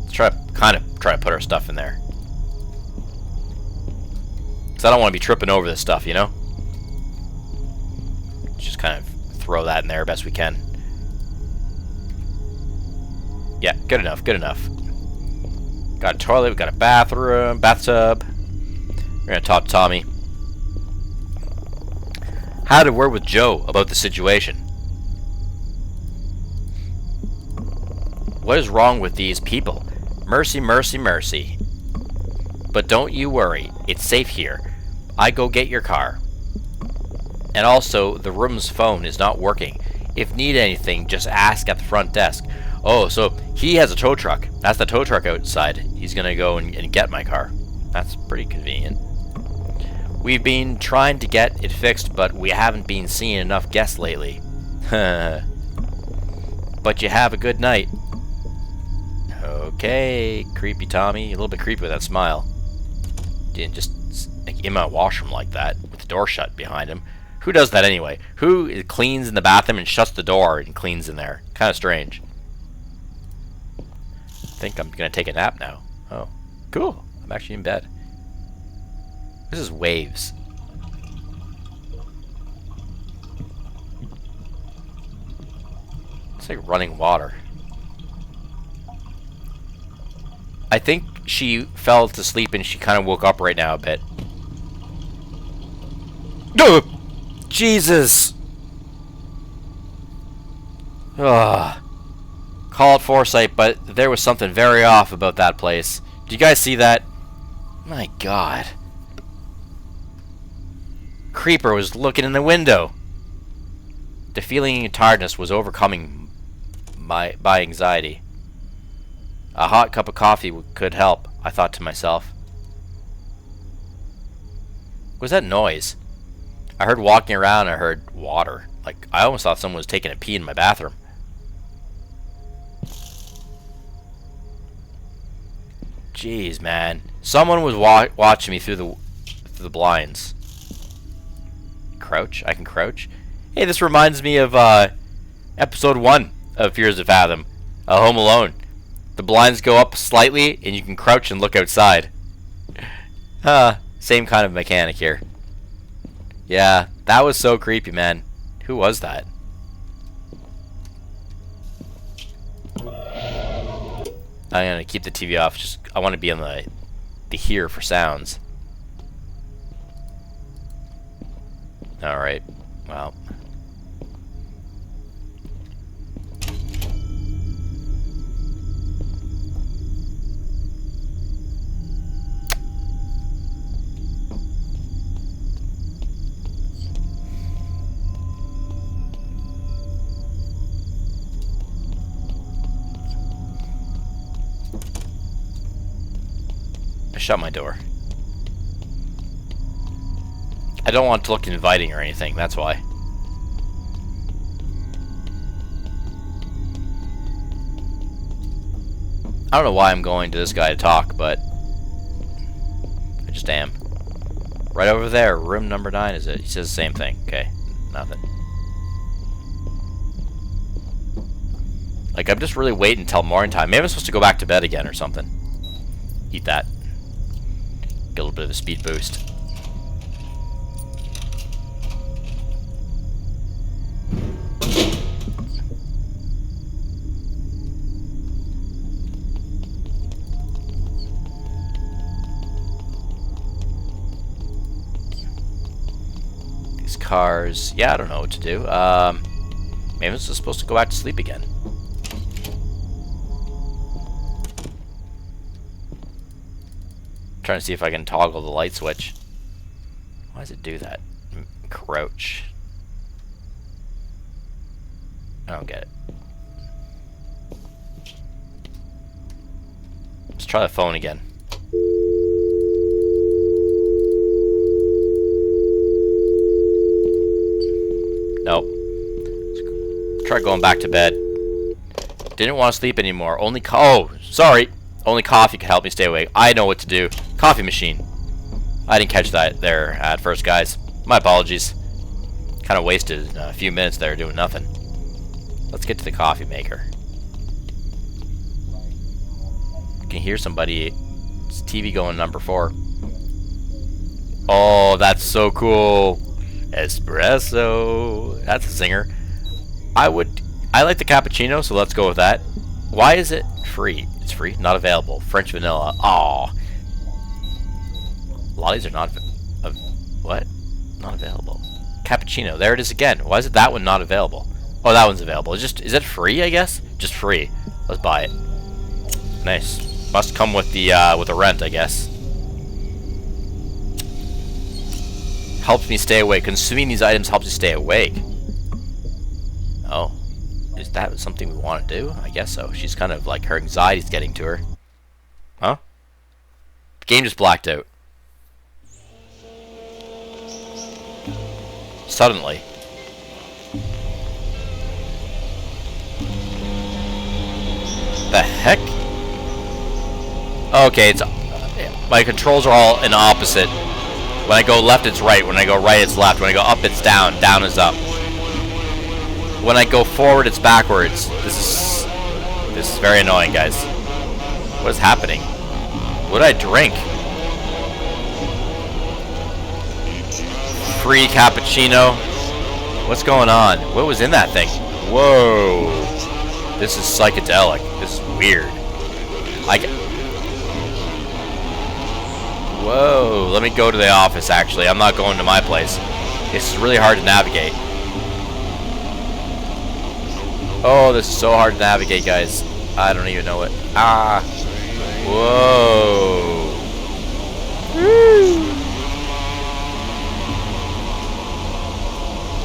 Let's try to put our stuff in there. Because I don't want to be tripping over this stuff, you know? Just kind of throw that in there best we can. Yeah, good enough, good enough. Got a toilet, we've got a bathroom, bathtub. We're gonna talk to Tommy. Had a word with Joe about the situation. What is wrong with these people? Mercy, mercy, mercy. But don't you worry, it's safe here. I go get your car. And also, the room's phone is not working. If need anything, just ask at the front desk. Oh, so he has a tow truck. That's the tow truck outside. He's gonna go and get my car. That's pretty convenient. We've been trying to get it fixed, but we haven't been seeing enough guests lately. But you have a good night. Okay, creepy Tommy. A little bit creepy with that smile. Didn't just like, in my washroom like that with the door shut behind him. Who does that anyway? Who cleans in the bathroom and shuts the door and cleans in there? Kind of strange. I think I'm gonna take a nap now. Oh, cool. I'm actually in bed. This is waves. It's like running water. I think she fell to sleep and she kind of woke up right now a bit. Jesus! Ugh. Call it foresight, but there was something very off about that place. Do you guys see that? My God. Creeper was looking in the window. The feeling of tiredness was overcoming by anxiety. A hot cup of coffee could help, I thought to myself. What was that noise? I heard walking around, I heard water. Like, I almost thought someone was taking a pee in my bathroom. Jeez, man. Someone was watching me through the blinds. Crouch? I can crouch? Hey, this reminds me of episode 1 of Fears of Fathom. Home Alone. The blinds go up slightly, and you can crouch and look outside. Same kind of mechanic here. Yeah, that was so creepy, man. Who was that? I'm gonna keep the TV off. Just I want to be on the hear for sounds. All right. Well. I shut my door. I don't want it to look inviting or anything, that's why. I don't know why I'm going to this guy to talk, but I just am. Right over there, room number 9 is it? He says the same thing. Okay, nothing. Like, I'm just really waiting until morning time. Maybe I'm supposed to go back to bed again or something. Eat that. Get a little bit of a speed boost. These cars. Yeah, I don't know what to do. Maybe I'm just supposed to go back to sleep again. Trying to see if I can toggle the light switch. Why does it do that? Crouch. I don't get it. Let's try the phone again. Nope. Let's try going back to bed. Didn't want to sleep anymore. Oh, sorry. Only coffee could help me stay awake. I know what to do. Coffee machine. I didn't catch that there at first, guys. My apologies. Kind of wasted a few minutes there doing nothing. Let's get to the coffee maker. You can hear somebody. It's TV going number 4. Oh, that's so cool. Espresso. That's a singer. I like the cappuccino, so let's go with that. Why is it free? It's free. Not available. French vanilla. Aw. Lollies are not... what? Not available. Cappuccino. There it is again. Why is it that one not available? Oh, that one's available. Is it free, I guess? Just free. Let's buy it. Nice. Must come with the rent, I guess. Helps me stay awake. Consuming these items helps you stay awake. Oh. Is that something we want to do? I guess so. She's kind of like her anxiety's getting to her. Huh? The game just blacked out. Suddenly. The heck? Okay, it's my controls are all in opposite. When I go left, it's right. When I go right, it's left. When I go up, it's down. Down is up. When I go forward, it's backwards. This is very annoying, guys. What is happening? What did I drink? Free cappuccino. What's going on? What was in that thing? Whoa. This is psychedelic. This is weird. Whoa. Let me go to the office, actually. I'm not going to my place. This is really hard to navigate. Oh, this is so hard to navigate, guys. I don't even know it. Ah. Whoa.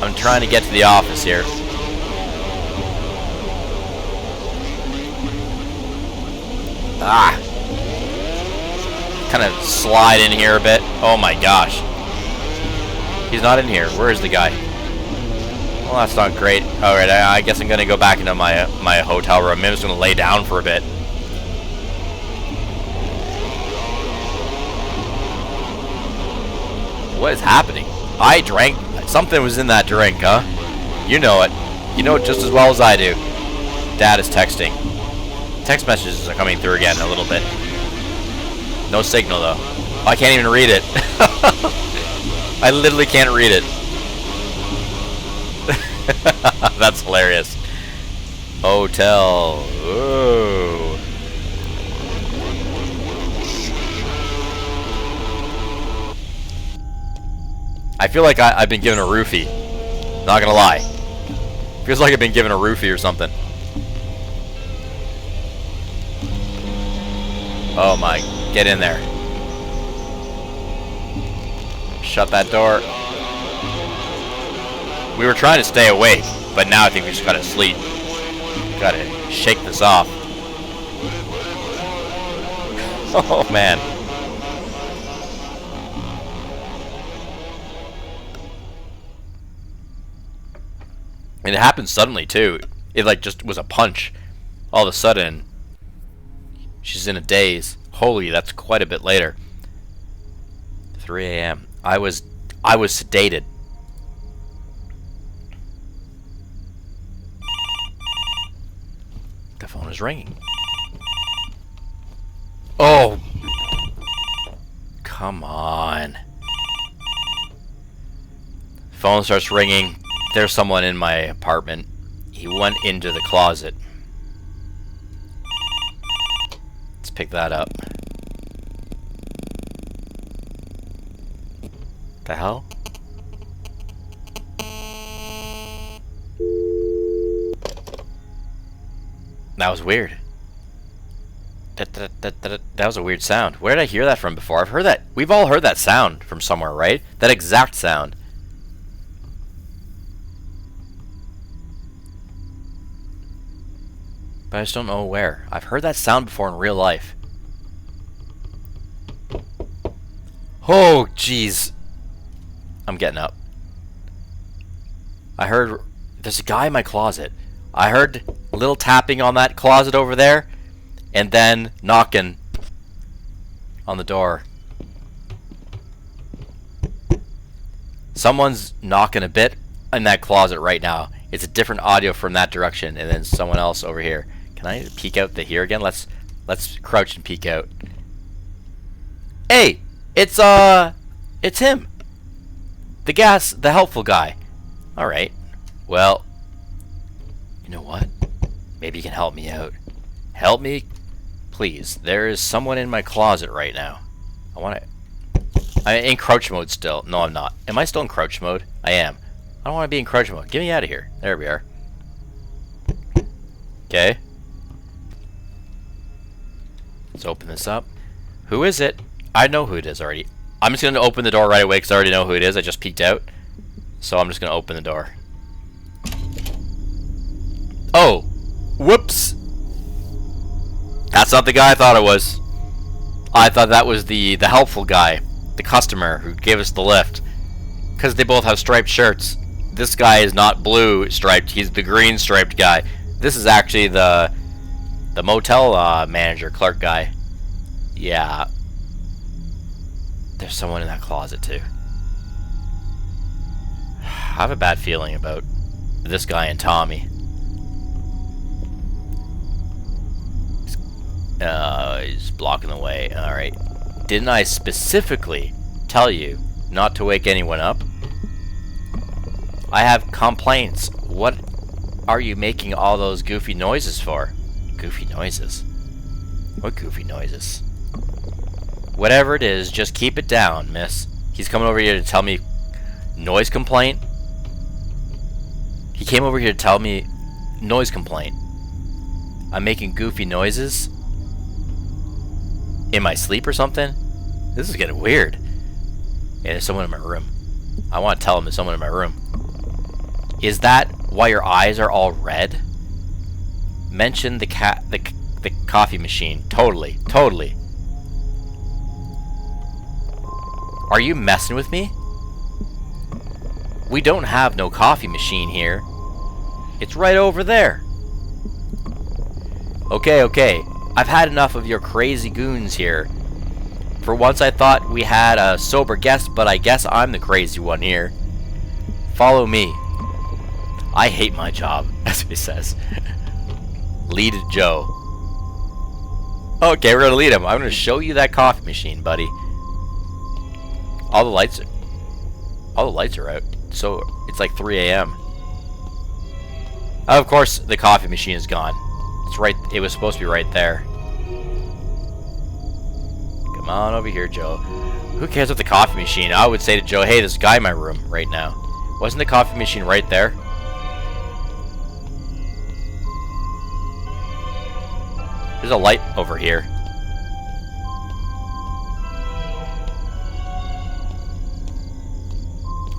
I'm trying to get to the office here. Ah. Kind of slide in here a bit. Oh my gosh. He's not in here. Where is the guy? Well, that's not great. Alright, I guess I'm going to go back into my hotel room. I'm just going to lay down for a bit. What is happening? I drank... Something was in that drink, huh? You know it. You know it just as well as I do. Dad is texting. Text messages are coming through again a little bit. No signal, though. Oh, I can't even read it. I literally can't read it. That's hilarious. Hotel. Ooh. I feel like I've been given a roofie. Not gonna lie. Feels like I've been given a roofie or something. Oh my, get in there. Shut that door. We were trying to stay awake, but now I think we just gotta sleep. Gotta shake this off. Oh man. And it happened suddenly too. It like just was a punch. All of a sudden, she's in a daze. Holy, that's quite a bit later. 3 a.m. I was sedated. The phone is ringing. Oh, come on. Phone starts ringing. There's someone in my apartment. He went into the closet. Let's pick that up. The hell? That was weird. That was a weird sound. Where did I hear that from before? I've heard that. We've all heard that sound from somewhere, right? That exact sound. But I just don't know where. I've heard that sound before in real life. Oh, jeez. I'm getting up. I heard... There's a guy in my closet. I heard a little tapping on that closet over there. And then knocking on the door. Someone's knocking a bit in that closet right now. It's a different audio from that direction. And then someone else over here. Can I peek out to here again? Let's crouch and peek out. Hey, it's him. The helpful guy. All right. Well, you know what? Maybe you can help me out. Help me, please. There is someone in my closet right now. I'm in crouch mode still. No, I'm not. Am I still in crouch mode? I am. I don't want to be in crouch mode. Get me out of here. There we are. Okay. Let's open this up. Who is it? I know who it is already. I'm just going to open the door right away because I already know who it is. I just peeked out. So I'm just going to open the door. Oh. Whoops. That's not the guy I thought it was. I thought that was the helpful guy. The customer who gave us the lift. Because they both have striped shirts. This guy is not blue striped. He's the green striped guy. This is actually the motel manager, clerk guy. Yeah. There's someone in that closet too. I have a bad feeling about this guy and Tommy. He's blocking the way. Alright. Didn't I specifically tell you not to wake anyone up? I have complaints. What are you making all those goofy noises for? Goofy noises? What goofy noises? Whatever it is, just keep it down, miss. He's coming over here to tell me noise complaint. He came over here to tell me noise complaint. I'm making goofy noises in my sleep or something. This is getting weird. Yeah, there's someone in my room. I want to tell him there's someone in my room. Is that why your eyes are all red? Mention the coffee machine. Totally. Totally. Are you messing with me? We don't have no coffee machine here. It's right over there. Okay, okay. I've had enough of your crazy goons here. For once I thought we had a sober guest, but I guess I'm the crazy one here. Follow me. I hate my job, as he says. Lead Joe. Okay, we're gonna lead him. I'm gonna show you that coffee machine, buddy. All the lights are out. So it's like 3 a.m. Of course, the coffee machine is gone. It's right. It was supposed to be right there. Come on over here, Joe. Who cares about the coffee machine? I would say to Joe, hey, there's a guy in my room right now. Wasn't the coffee machine right there? There's a light over here.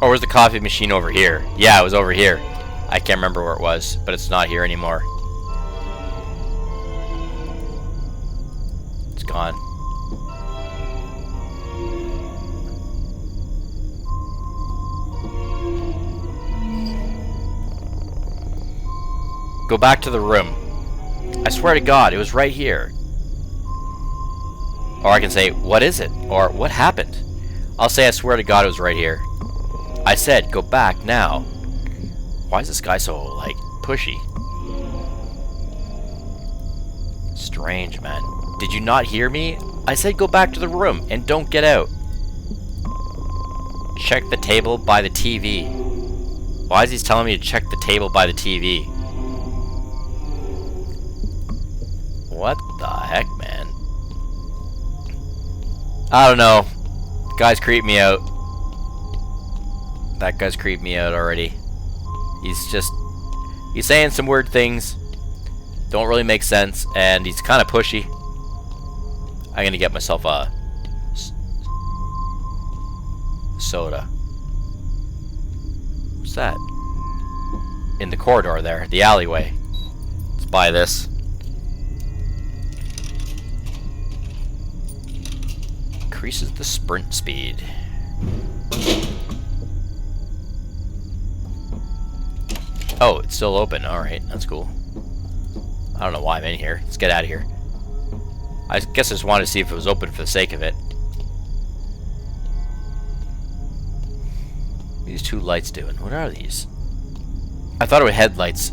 Or was the coffee machine over here? Yeah, it was over here. I can't remember where it was, but it's not here anymore. It's gone. Go back to the room. I swear to God, it was right here. Or I can say, what is it? Or what happened? I'll say, I swear to God, it was right here. I said, go back now. Why is this guy so, like, pushy? Strange, man. Did you not hear me? I said go back to the room and don't get out. Check the table by the TV. Why is he telling me to check the table by the TV? What the heck, man? I don't know. Guy's creeped me out. That guy's creeped me out already. He's saying some weird things. Don't really make sense, and he's kind of pushy. I'm gonna get myself a soda. What's that? In the corridor there, the alleyway. Let's buy this. Increases the sprint speed. Oh, it's still open. Alright, that's cool. I don't know why I'm in here. Let's get out of here. I guess I just wanted to see if it was open for the sake of it. What are these two lights doing? What are these? I thought it were headlights.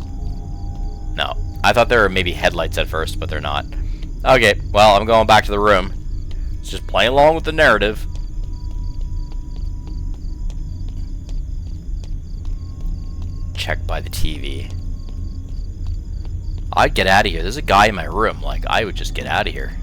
No. I thought they were maybe headlights at first, but they're not. Okay, well, I'm going back to the room. It's just playing along with the narrative. Check by the TV. I'd get out of here. There's a guy in my room. Like, I would just get out of here.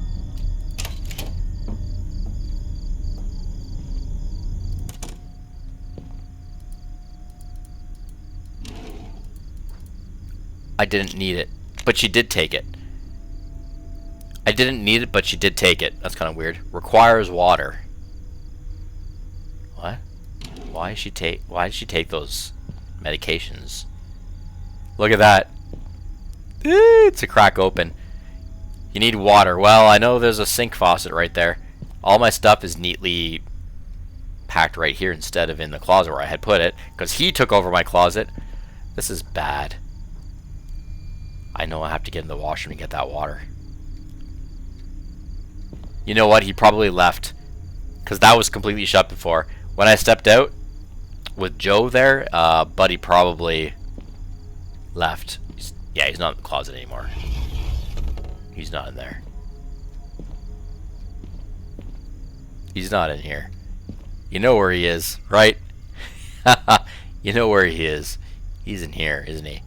I didn't need it, but she did take it. I didn't need it, but she did take it. That's kind of weird. Requires water. What? Why did she take those medications? Look at that. It's a crack open. You need water. Well, I know there's a sink faucet right there. All my stuff is neatly packed right here instead of in the closet where I had put it, because he took over my closet. This is bad. I know I have to get in the washroom and get that water. You know what? He probably left, because that was completely shut before. When I stepped out with Joe there, Buddy probably left. Yeah, he's not in the closet anymore. He's not in there. He's not in here. You know where he is, right? You know where he is. He's in here, isn't he?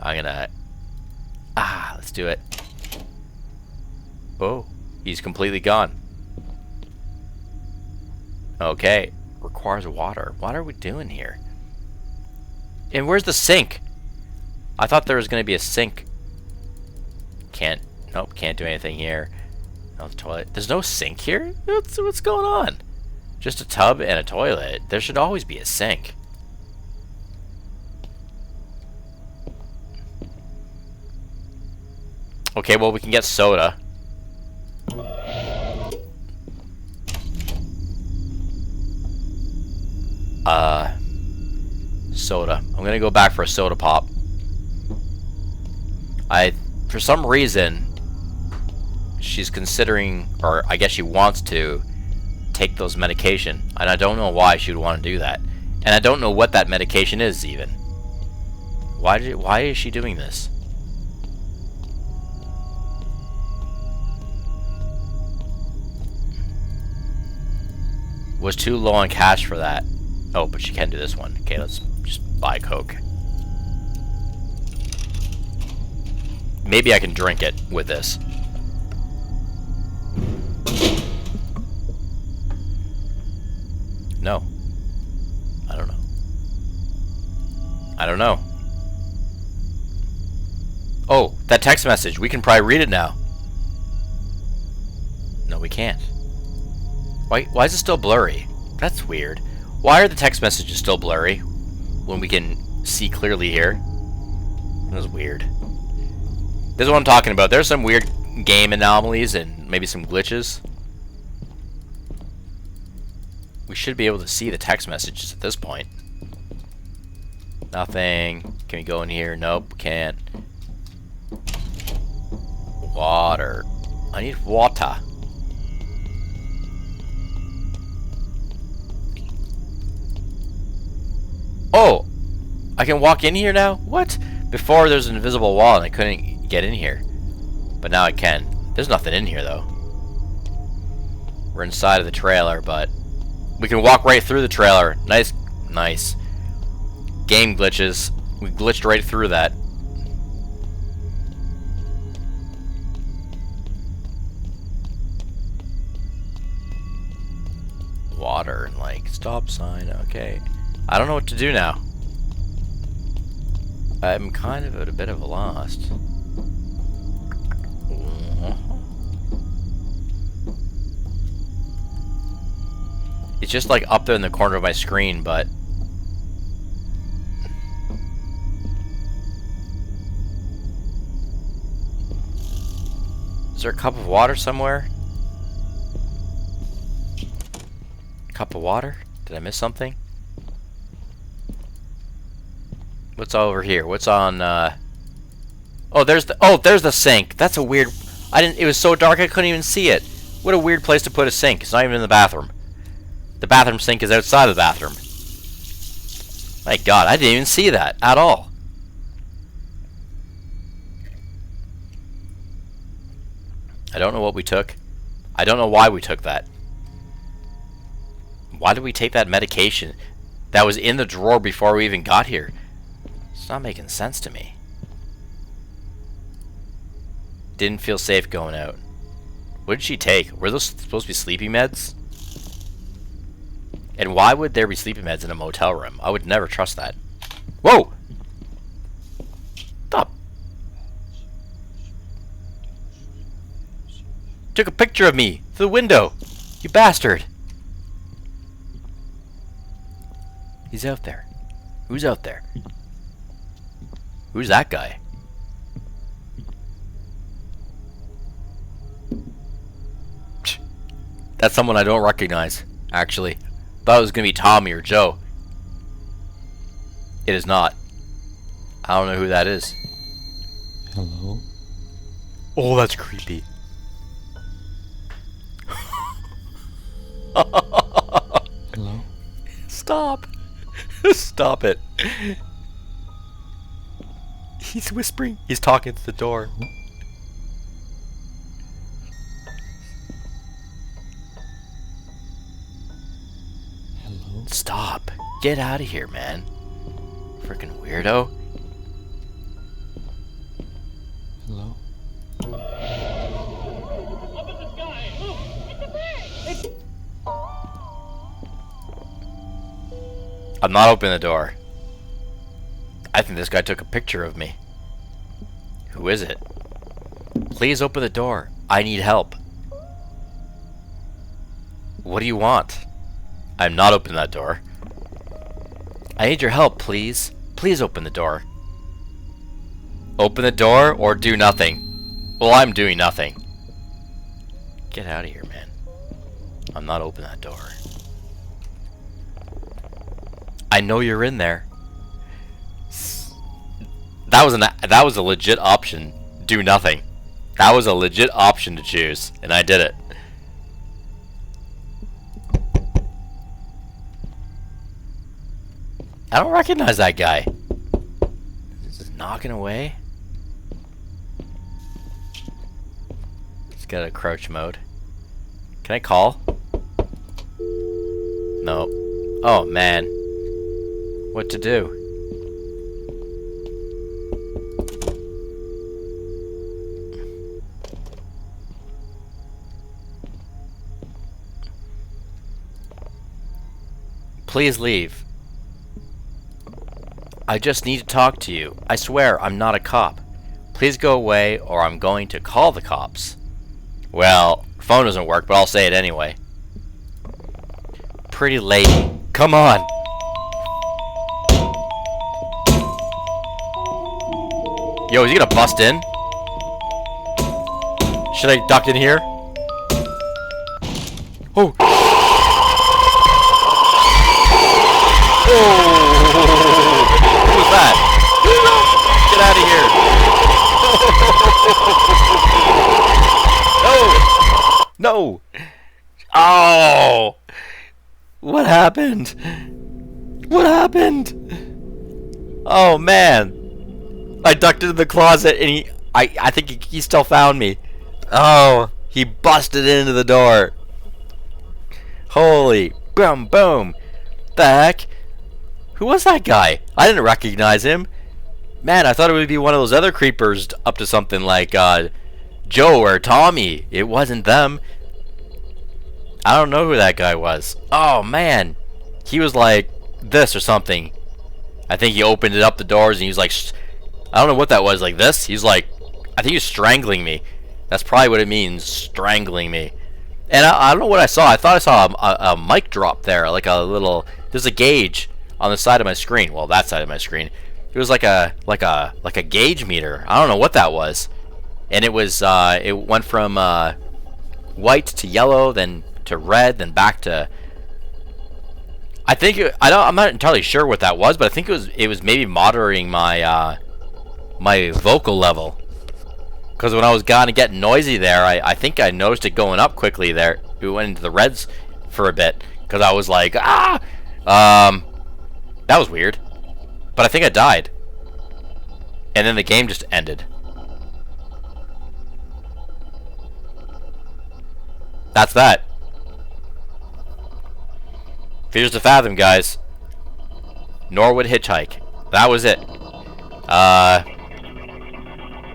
I'm gonna... let's do it. Oh, he's completely gone. Okay. Requires water. What are we doing here? And where's the sink? I thought there was going to be a sink. Can't. Nope, can't do anything here. No toilet. There's no sink here? What's going on? Just a tub and a toilet. There should always be a sink. Okay, well, we can get soda. Soda. I'm gonna go back for a soda pop. For some reason, she's considering, or I guess she wants to, take those medication. And I don't know why she would want to do that. And I don't know what that medication is, even. Why is she doing this? Was too low on cash for that. Oh, but she can do this one. Okay, let's just buy Coke. Maybe I can drink it with this. No. I don't know. I don't know. Oh, that text message. We can probably read it now. No, we can't. Why is it still blurry? That's weird. Why are the text messages still blurry when we can see clearly here? That's weird. This is what I'm talking about. There's some weird game anomalies and maybe some glitches. We should be able to see the text messages at this point. Nothing. Can we go in here? Nope, can't. Water. I need water. Oh! I can walk in here now? What? Before there's an invisible wall and I couldn't get in here. But now I can. There's nothing in here though. We're inside of the trailer, but we can walk right through the trailer. Nice. Nice. Game glitches. We glitched right through that. Water and like stop sign. Okay. I don't know what to do now. I'm kind of at a bit of a loss. It's just like up there in the corner of my screen, but is there a cup of water somewhere? Cup of water? Did I miss something? What's over here? What's on, Oh, there's the sink. That's a weird... It was so dark I couldn't even see it. What a weird place to put a sink. It's not even in the bathroom. The bathroom sink is outside of the bathroom. My God, I didn't even see that at all. I don't know what we took. I don't know why we took that. Why did we take that medication that was in the drawer before we even got here? It's not making sense to me. Didn't feel safe going out. What did she take? Were those supposed to be sleeping meds? And why would there be sleeping meds in a motel room? I would never trust that. Whoa! Stop! Took a picture of me through the window! You bastard! He's out there. Who's out there? Who's that guy? That's someone I don't recognize, actually. Thought it was gonna be Tommy or Joe. It is not. I don't know who that is. Hello? Oh, that's creepy. Hello? Stop. Stop it. He's whispering. He's talking to the door. Hello? Stop. Get out of here, man. Freaking weirdo. Hello? Up in the sky! Look! It's a bird! I'm not opening the door. I think this guy took a picture of me. Who is it? Please open the door. I need help. What do you want? I'm not opening that door. I need your help, please. Please open the door. Open the door or do nothing? Well, I'm doing nothing. Get out of here, man. I'm not opening that door. I know you're in there. That was a legit option. Do nothing. That was a legit option to choose, and I did it. I don't recognize that guy. Just knocking away. Just got a crouch mode. Can I call? No. Oh man. What to do? Please leave. I just need to talk to you. I swear I'm not a cop. Please go away or I'm going to call the cops. Well, phone doesn't work, but I'll say it anyway. Pretty lady, come on. Yo, is he gonna bust in? Should I duck in here? Oh. Oh. Who was that? Get out of here. No. No. Oh. What happened? What happened? Oh man. I ducked into the closet and I think he still found me. Oh, he busted into the door. Holy boom boom. The heck? Who was that guy? I didn't recognize him. Man, I thought it would be one of those other creepers up to something like Joe or Tommy. It wasn't them. I don't know who that guy was. Oh man, he was like this or something. I think he opened it up the doors and he was like, I don't know what that was, like this. He's like, I think he was strangling me. That's probably what it means, strangling me. And I don't know what I saw. I thought I saw a mic drop there, like a little. There's a gauge on the side of my screen. Well, that side of my screen. It was like a gauge meter. I don't know what that was. And it was it went from white to yellow, then to red, then back to. I think I'm not entirely sure what that was, but I think it was maybe monitoring my my vocal level. Because when I was gonna get noisy there, I think I noticed it going up quickly there. It went into the reds for a bit because I was like, ah, that was weird. But I think I died, and then the game just ended. That's that. Here's the Fathom, guys. Norwood Hitchhike. That was it.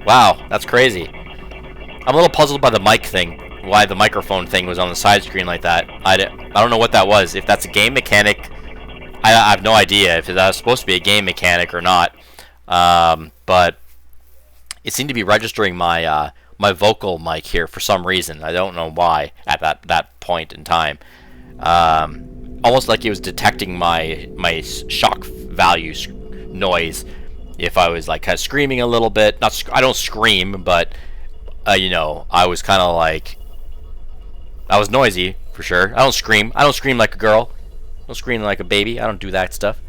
Wow, that's crazy. I'm a little puzzled by the mic thing. Why the microphone thing was on the side screen like that. I don't know what that was. If that's a game mechanic, I have no idea if that was supposed to be a game mechanic or not. But it seemed to be registering my my vocal mic here for some reason. I don't know why at that point in time. Almost like it was detecting my shock value noise. If I was like kind of screaming a little bit, I don't scream, but you know, I was kind of like, I was noisy for sure. I don't scream. I don't scream like a girl. I don't scream like a baby. I don't do that stuff.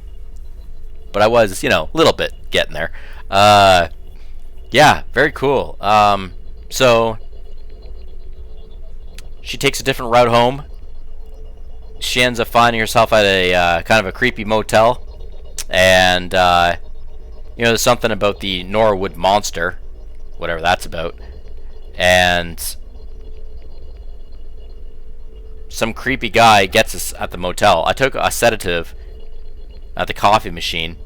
But I was, you know, a little bit getting there. Yeah, very cool. So she takes a different route home. She ends up finding herself at a kind of a creepy motel, and you know, there's something about the Norwood monster, whatever that's about, and some creepy guy gets us at the motel. I took a sedative at the coffee machine,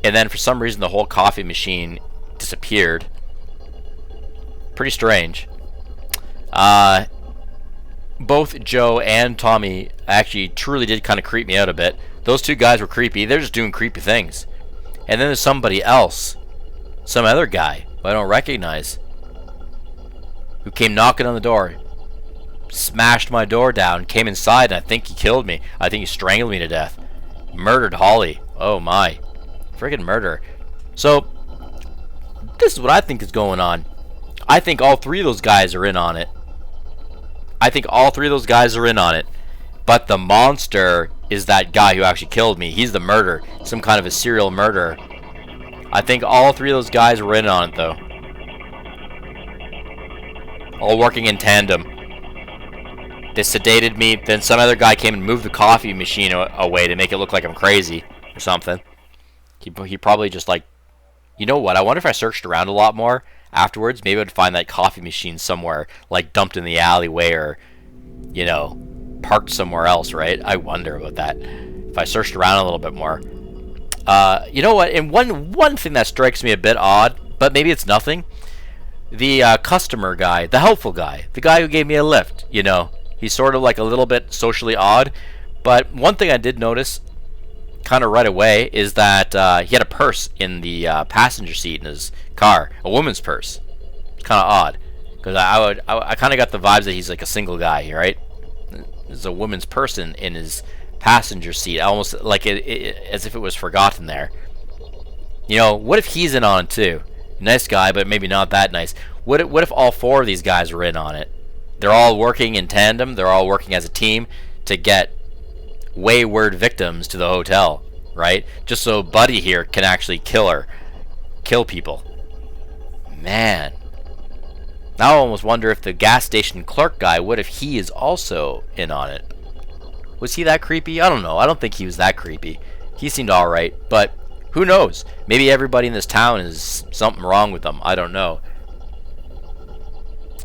and then for some reason the whole coffee machine disappeared. Pretty strange. Both Joe and Tommy actually truly did kind of creep me out a bit. Those two guys were creepy. They're just doing creepy things. And then there's somebody else, some other guy, who I don't recognize, who came knocking on the door, smashed my door down, came inside, and I think he killed me. I think he strangled me to death. Murdered Holly. Oh my. Friggin' murder. So, this is what I think is going on. I think all three of those guys are in on it. But the monster is that guy who actually killed me. He's the murderer. Some kind of a serial murderer. I think all three of those guys were in on it, though. All working in tandem. They sedated me, then some other guy came and moved the coffee machine away to make it look like I'm crazy or something. He probably just like, you know what, I wonder if I searched around a lot more afterwards, maybe I'd find that coffee machine somewhere, like dumped in the alleyway or, you know, parked somewhere else, right? I wonder about that. If I searched around a little bit more. You know what, and one thing that strikes me a bit odd, but maybe it's nothing, the customer guy, the helpful guy, the guy who gave me a lift, you know, he's sort of like a little bit socially odd, but one thing I did notice kind of right away is that he had a purse in the passenger seat in his car, a woman's purse. It's kind of odd, because I kind of got the vibes that he's like a single guy, right? There's a woman's purse in his passenger seat, almost like as if it was forgotten there. You know, what if he's in on it too? Nice guy, but maybe not that nice. What if all four of these guys were in on it? They're all working in tandem. They're all working as a team to get wayward victims to the hotel, right? Just so Buddy here can actually kill people. Man. Now I almost wonder if the gas station clerk guy, what if he is also in on it? Was he that creepy? I don't know. I don't think he was that creepy. He seemed alright, but who knows? Maybe everybody in this town is something wrong with them. I don't know.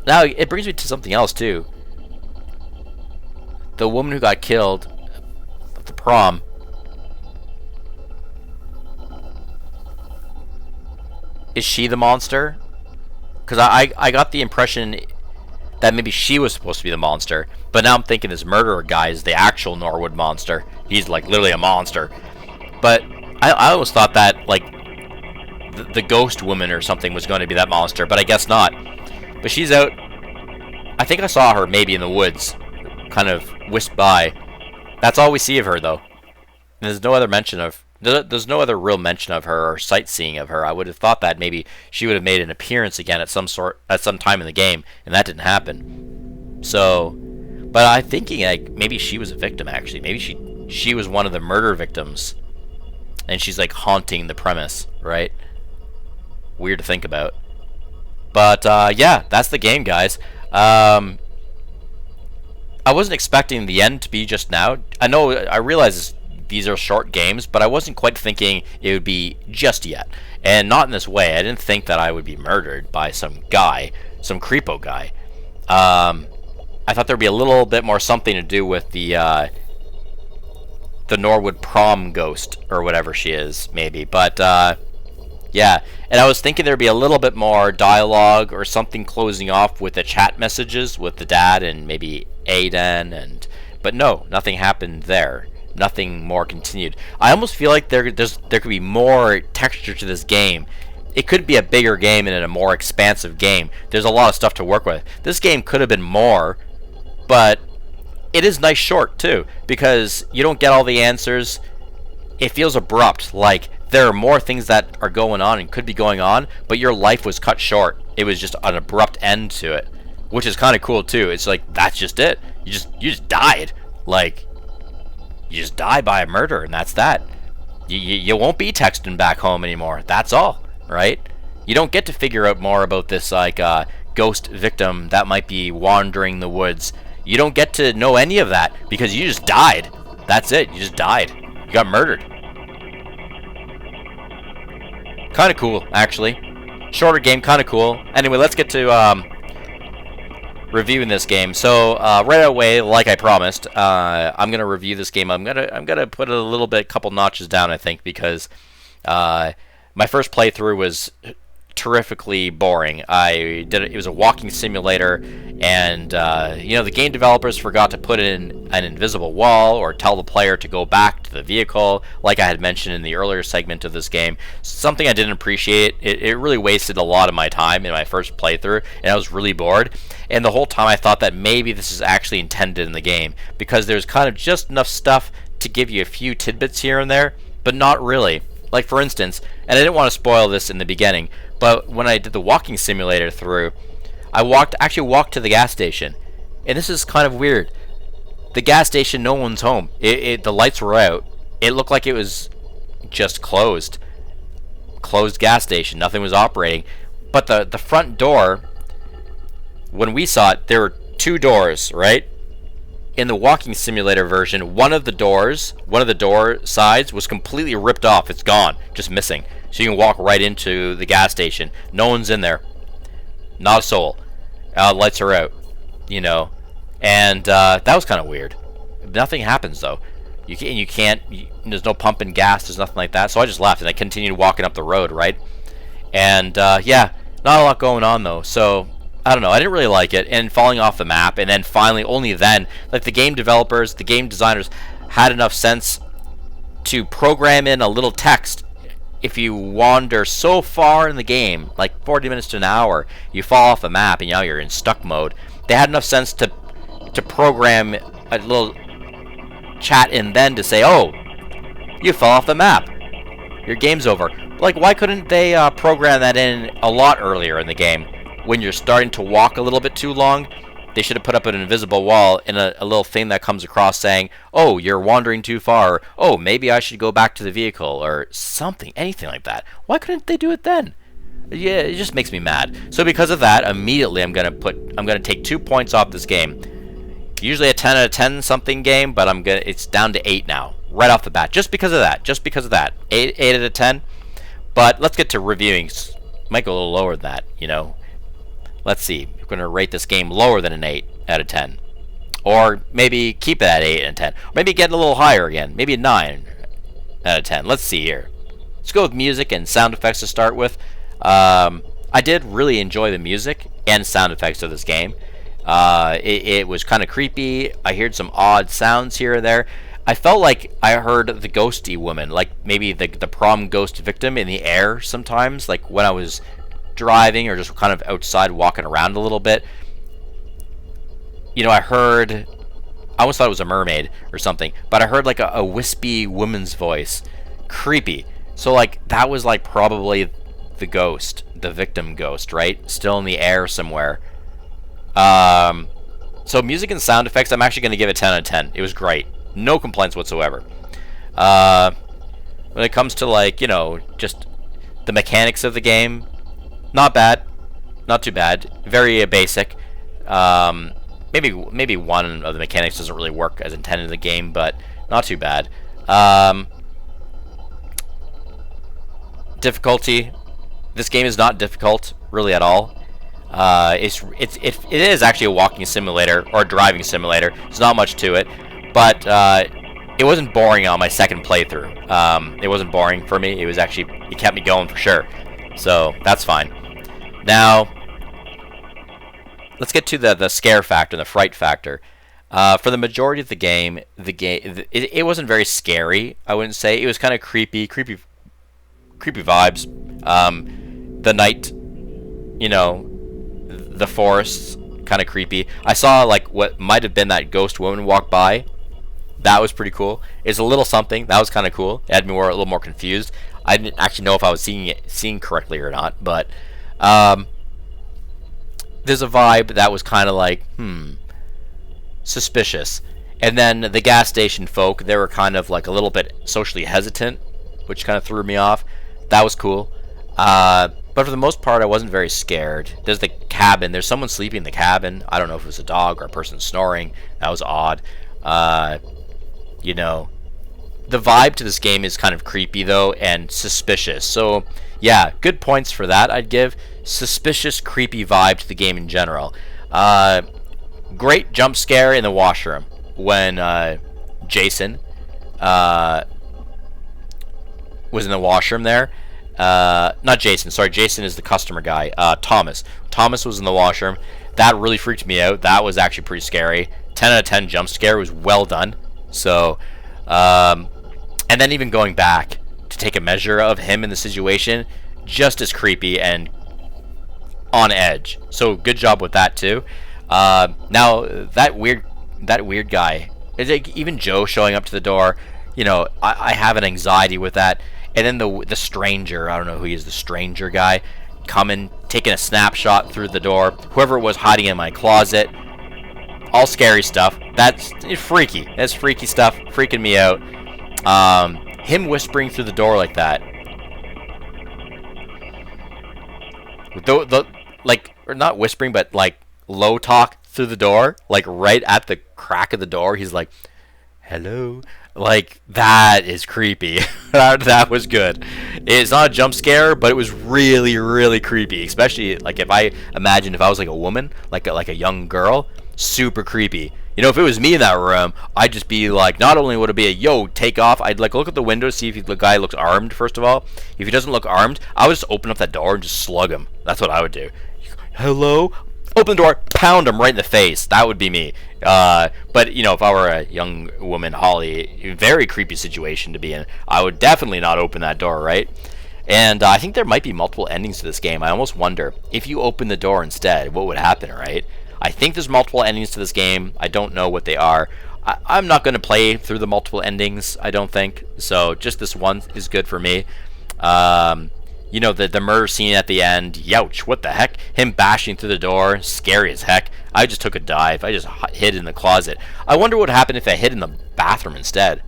Now, it brings me to something else, too. The woman who got killed at the prom. Is she the monster? Because I got the impression that maybe she was supposed to be the monster. But now I'm thinking this murderer guy is the actual Norwood monster. He's, like, literally a monster. But I always thought that, like, the ghost woman or something was going to be that monster. But I guess not. But she's out. I think I saw her maybe in the woods, kind of whisked by. That's all we see of her, though. And there's no other mention of. There's no other real mention of her or sightseeing of her. I would have thought that maybe she would have made an appearance again at some time in the game, and that didn't happen. So, but I'm thinking like maybe she was a victim actually. Maybe she was one of the murder victims, and she's like haunting the premise, right? Weird to think about. But yeah, that's the game, guys. I wasn't expecting the end to be just now. I realize these are short games, but I wasn't quite thinking it would be just yet. And not in this way. I didn't think that I would be murdered by some guy, some creepo guy. I thought there'd be a little bit more something to do with the Norwood prom ghost, or whatever she is, maybe. But, yeah, and I was thinking there'd be a little bit more dialogue or something closing off with the chat messages with the dad and maybe Aiden, but no, nothing happened there. Nothing more continued. I almost feel like there could be more texture to this game. It could be a bigger game and a more expansive game. There's a lot of stuff to work with. This game could have been more, but it is nice short too, because you don't get all the answers. It feels abrupt, like there are more things that are going on and could be going on, but your life was cut short. It was just an abrupt end to it, which is kind of cool too. It's like that's just it. You just died. Like you just die by a murder, and that's that. You won't be texting back home anymore. That's all, right? You don't get to figure out more about this like ghost victim that might be wandering the woods. You don't get to know any of that because you just died. That's it. You just died. You got murdered. Kind of cool, actually. Shorter game, kind of cool. Anyway, let's get to reviewing this game. So right away, like I promised, I'm gonna review this game. I'm gonna put it a little bit, couple notches down, I think, because my first playthrough was terrifically boring. It was a walking simulator, and the game developers forgot to put in an invisible wall or tell the player to go back to the vehicle, like I had mentioned in the earlier segment of this game. Something I didn't appreciate. It really wasted a lot of my time in my first playthrough, and I was really bored. And the whole time I thought that maybe this is actually intended in the game, because there's kind of just enough stuff to give you a few tidbits here and there, but not really. Like, for instance, and I didn't want to spoil this in the beginning, but when I did the walking simulator through, I actually walked to the gas station. And this is kind of weird. The gas station, no one's home. The lights were out. It looked like it was just closed. Closed gas station. Nothing was operating. But the front door, when we saw it, there were 2 doors, right? In the walking simulator version, one of the door sides was completely ripped off. It's gone, just missing. So you can walk right into the gas station. No one's in there. Not a soul. Lights are out, and that was kind of weird. Nothing happens though. You can't. There's no pumping gas. There's nothing like that. So I just left and I continued walking up the road, right? And yeah, not a lot going on though. So I don't know. I didn't really like it, and falling off the map, and then finally, only then, like the game developers, the game designers, had enough sense to program in a little text. If you wander so far in the game, like 40 minutes to an hour, you fall off the map and now you're in stuck mode. They had enough sense to program a little chat in then to say, oh, you fell off the map. Your game's over. Like, why couldn't they program that in a lot earlier in the game? When you're starting to walk a little bit too long, they should have put up an invisible wall and a little thing that comes across saying, oh, you're wandering too far, or, oh, maybe I should go back to the vehicle, or something, anything like that. Why couldn't they do it then? Yeah, it just makes me mad. So because of that, immediately I'm gonna take 2 points off this game. Usually a 10 out of 10 something game, but it's down to 8 now, right off the bat, just because of that. 8 out of 10. But let's get to reviewing. Might go a little lower than that, Let's see. We're going to rate this game lower than an 8 out of 10. Or maybe keep it at 8 out of 10. Or maybe get a little higher again. Maybe a 9 out of 10. Let's see here. Let's go with music and sound effects to start with. I did really enjoy the music and sound effects of this game. It was kind of creepy. I heard some odd sounds here and there. I felt like I heard the ghosty woman, like maybe the prom ghost victim in the air sometimes, like when I was driving or just kind of outside walking around a little bit. I almost thought it was a mermaid or something, but I heard like a wispy woman's voice. Creepy. So like that was like probably the ghost, the victim ghost, right? Still in the air somewhere. So music and sound effects, I'm actually going to give it 10 out of 10. It was great. No complaints whatsoever. When it comes to like, just the mechanics of the game, not bad, not too bad. Very basic. Maybe one of the mechanics doesn't really work as intended in the game, but not too bad. Difficulty. This game is not difficult really at all. It is actually a walking simulator or a driving simulator. There's not much to it, but it wasn't boring on my second playthrough. It wasn't boring for me. It kept me going for sure. So that's fine. Now, let's get to the scare factor, the fright factor. For the majority of the game, it wasn't very scary. I wouldn't say. It was kind of creepy vibes. The night, the forests, kind of creepy. I saw like what might have been that ghost woman walk by. That was pretty cool. It's a little something. That was kind of cool. It had me a little more confused. I didn't actually know if I was seeing correctly or not, but there's a vibe that was kind of like, suspicious. And then the gas station folk, they were kind of like a little bit socially hesitant, which kind of threw me off. That was cool. But for the most part, I wasn't very scared. There's the cabin. There's someone sleeping in the cabin. I don't know if it was a dog or a person snoring. That was odd. The vibe to this game is kind of creepy, though, and suspicious. So, yeah, good points for that, I'd give. Suspicious, creepy vibe to the game in general. Great jump scare in the washroom when Jason was in the washroom there. not Jason, sorry, Jason is the customer guy. Thomas. Thomas was in the washroom. That really freaked me out. That was actually pretty scary. 10 out of 10 jump scare. It was well done. So, and then even going back to take a measure of him in the situation, just as creepy and on edge. So good job with that too. Now that weird guy, like even Joe showing up to the door, you know, I have an anxiety with that. And then the stranger, I don't know who he is, the stranger guy, coming, taking a snapshot through the door. Whoever it was hiding in my closet. All scary stuff. That's freaky. That's freaky stuff. Freaking me out. Him whispering through the door like that. Like, or not whispering, but like low talk through the door. Like right at the crack of the door. He's like, hello. Like, that is creepy. That was good. It's not a jump scare, but it was really, really creepy. Especially, like, if I imagine if I was like a woman, like a young girl, super creepy. You know, if it was me in that room, I'd just be like, not only would it be a, yo, take off, I'd like look at the window, see if the guy looks armed, first of all. If he doesn't look armed, I would just open up that door and just slug him. That's what I would do. Hello? Open the door, pound him right in the face. That would be me. But, you know, if I were a young woman, Holly, very creepy situation to be in, I would definitely not open that door, right? And I think there might be multiple endings to this game. I almost wonder, if you open the door instead, what would happen, right? I think there's multiple endings to this game. I don't know what they are. I'm not going to play through the multiple endings, I don't think. So just this one is good for me. You know, the murder scene at the end, youch, what the heck? Him bashing through the door, scary as heck. I just took a dive. I just hid in the closet. I wonder what would happen if I hid in the bathroom instead,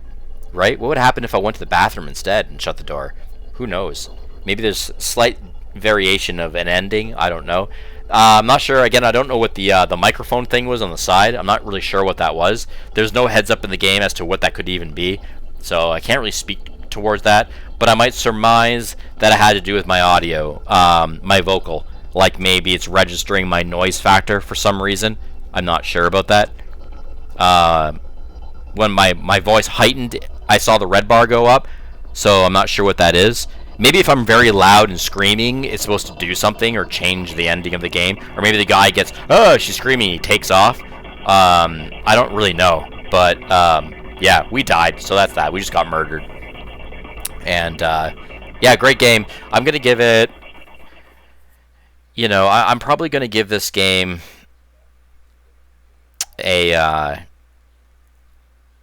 right? What would happen if I went to the bathroom instead and shut the door? Who knows? Maybe there's slight variation of an ending. I don't know. I'm not sure. Again, I don't know what the microphone thing was on the side. I'm not really sure what that was. There's no heads up in the game as to what that could even be, so I can't really speak towards that. But I might surmise that it had to do with my audio, my vocal. Like maybe it's registering my noise factor for some reason. I'm not sure about that. When my voice heightened, I saw the red bar go up, so I'm not sure what that is. Maybe if I'm very loud and screaming, it's supposed to do something or change the ending of the game. Or maybe the guy gets, oh, she's screaming, he takes off. I don't really know. But, yeah, we died, so that's that. We just got murdered. And, yeah, great game. I'm going to give it, you know, I'm probably going to give this game a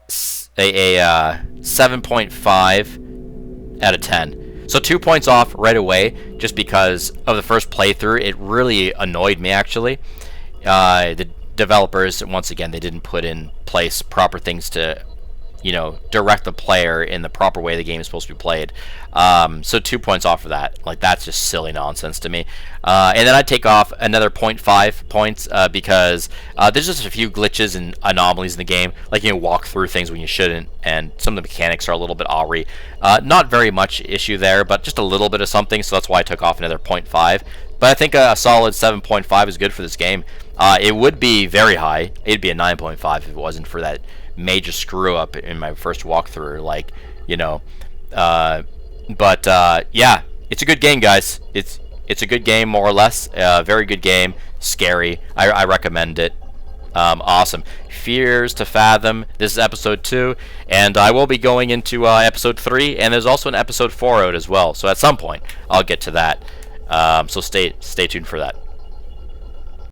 7.5 out of 10. So 2 points off right away, just because of the first playthrough. It really annoyed me, actually. The developers, once again, they didn't put in place proper things to, you know, direct the player in the proper way the game is supposed to be played. So 2 points off for that. Like, that's just silly nonsense to me. And then I'd take off another 0.5 points because there's just a few glitches and anomalies in the game. Like, you know, walk through things when you shouldn't, and some of the mechanics are a little bit awry. Not very much issue there, but just a little bit of something, so that's why I took off another 0.5. But I think a solid 7.5 is good for this game. It would be very high. It'd be a 9.5 if it wasn't for that major screw up in my first walkthrough, like, you know. Yeah, it's a good game, guys. It's a good game, more or less. Very good game. Scary. I recommend it. Awesome. Fears to Fathom. This is episode 2, and I will be going into episode 3, and there's also an episode 4 out as well. So at some point, I'll get to that. So stay tuned for that.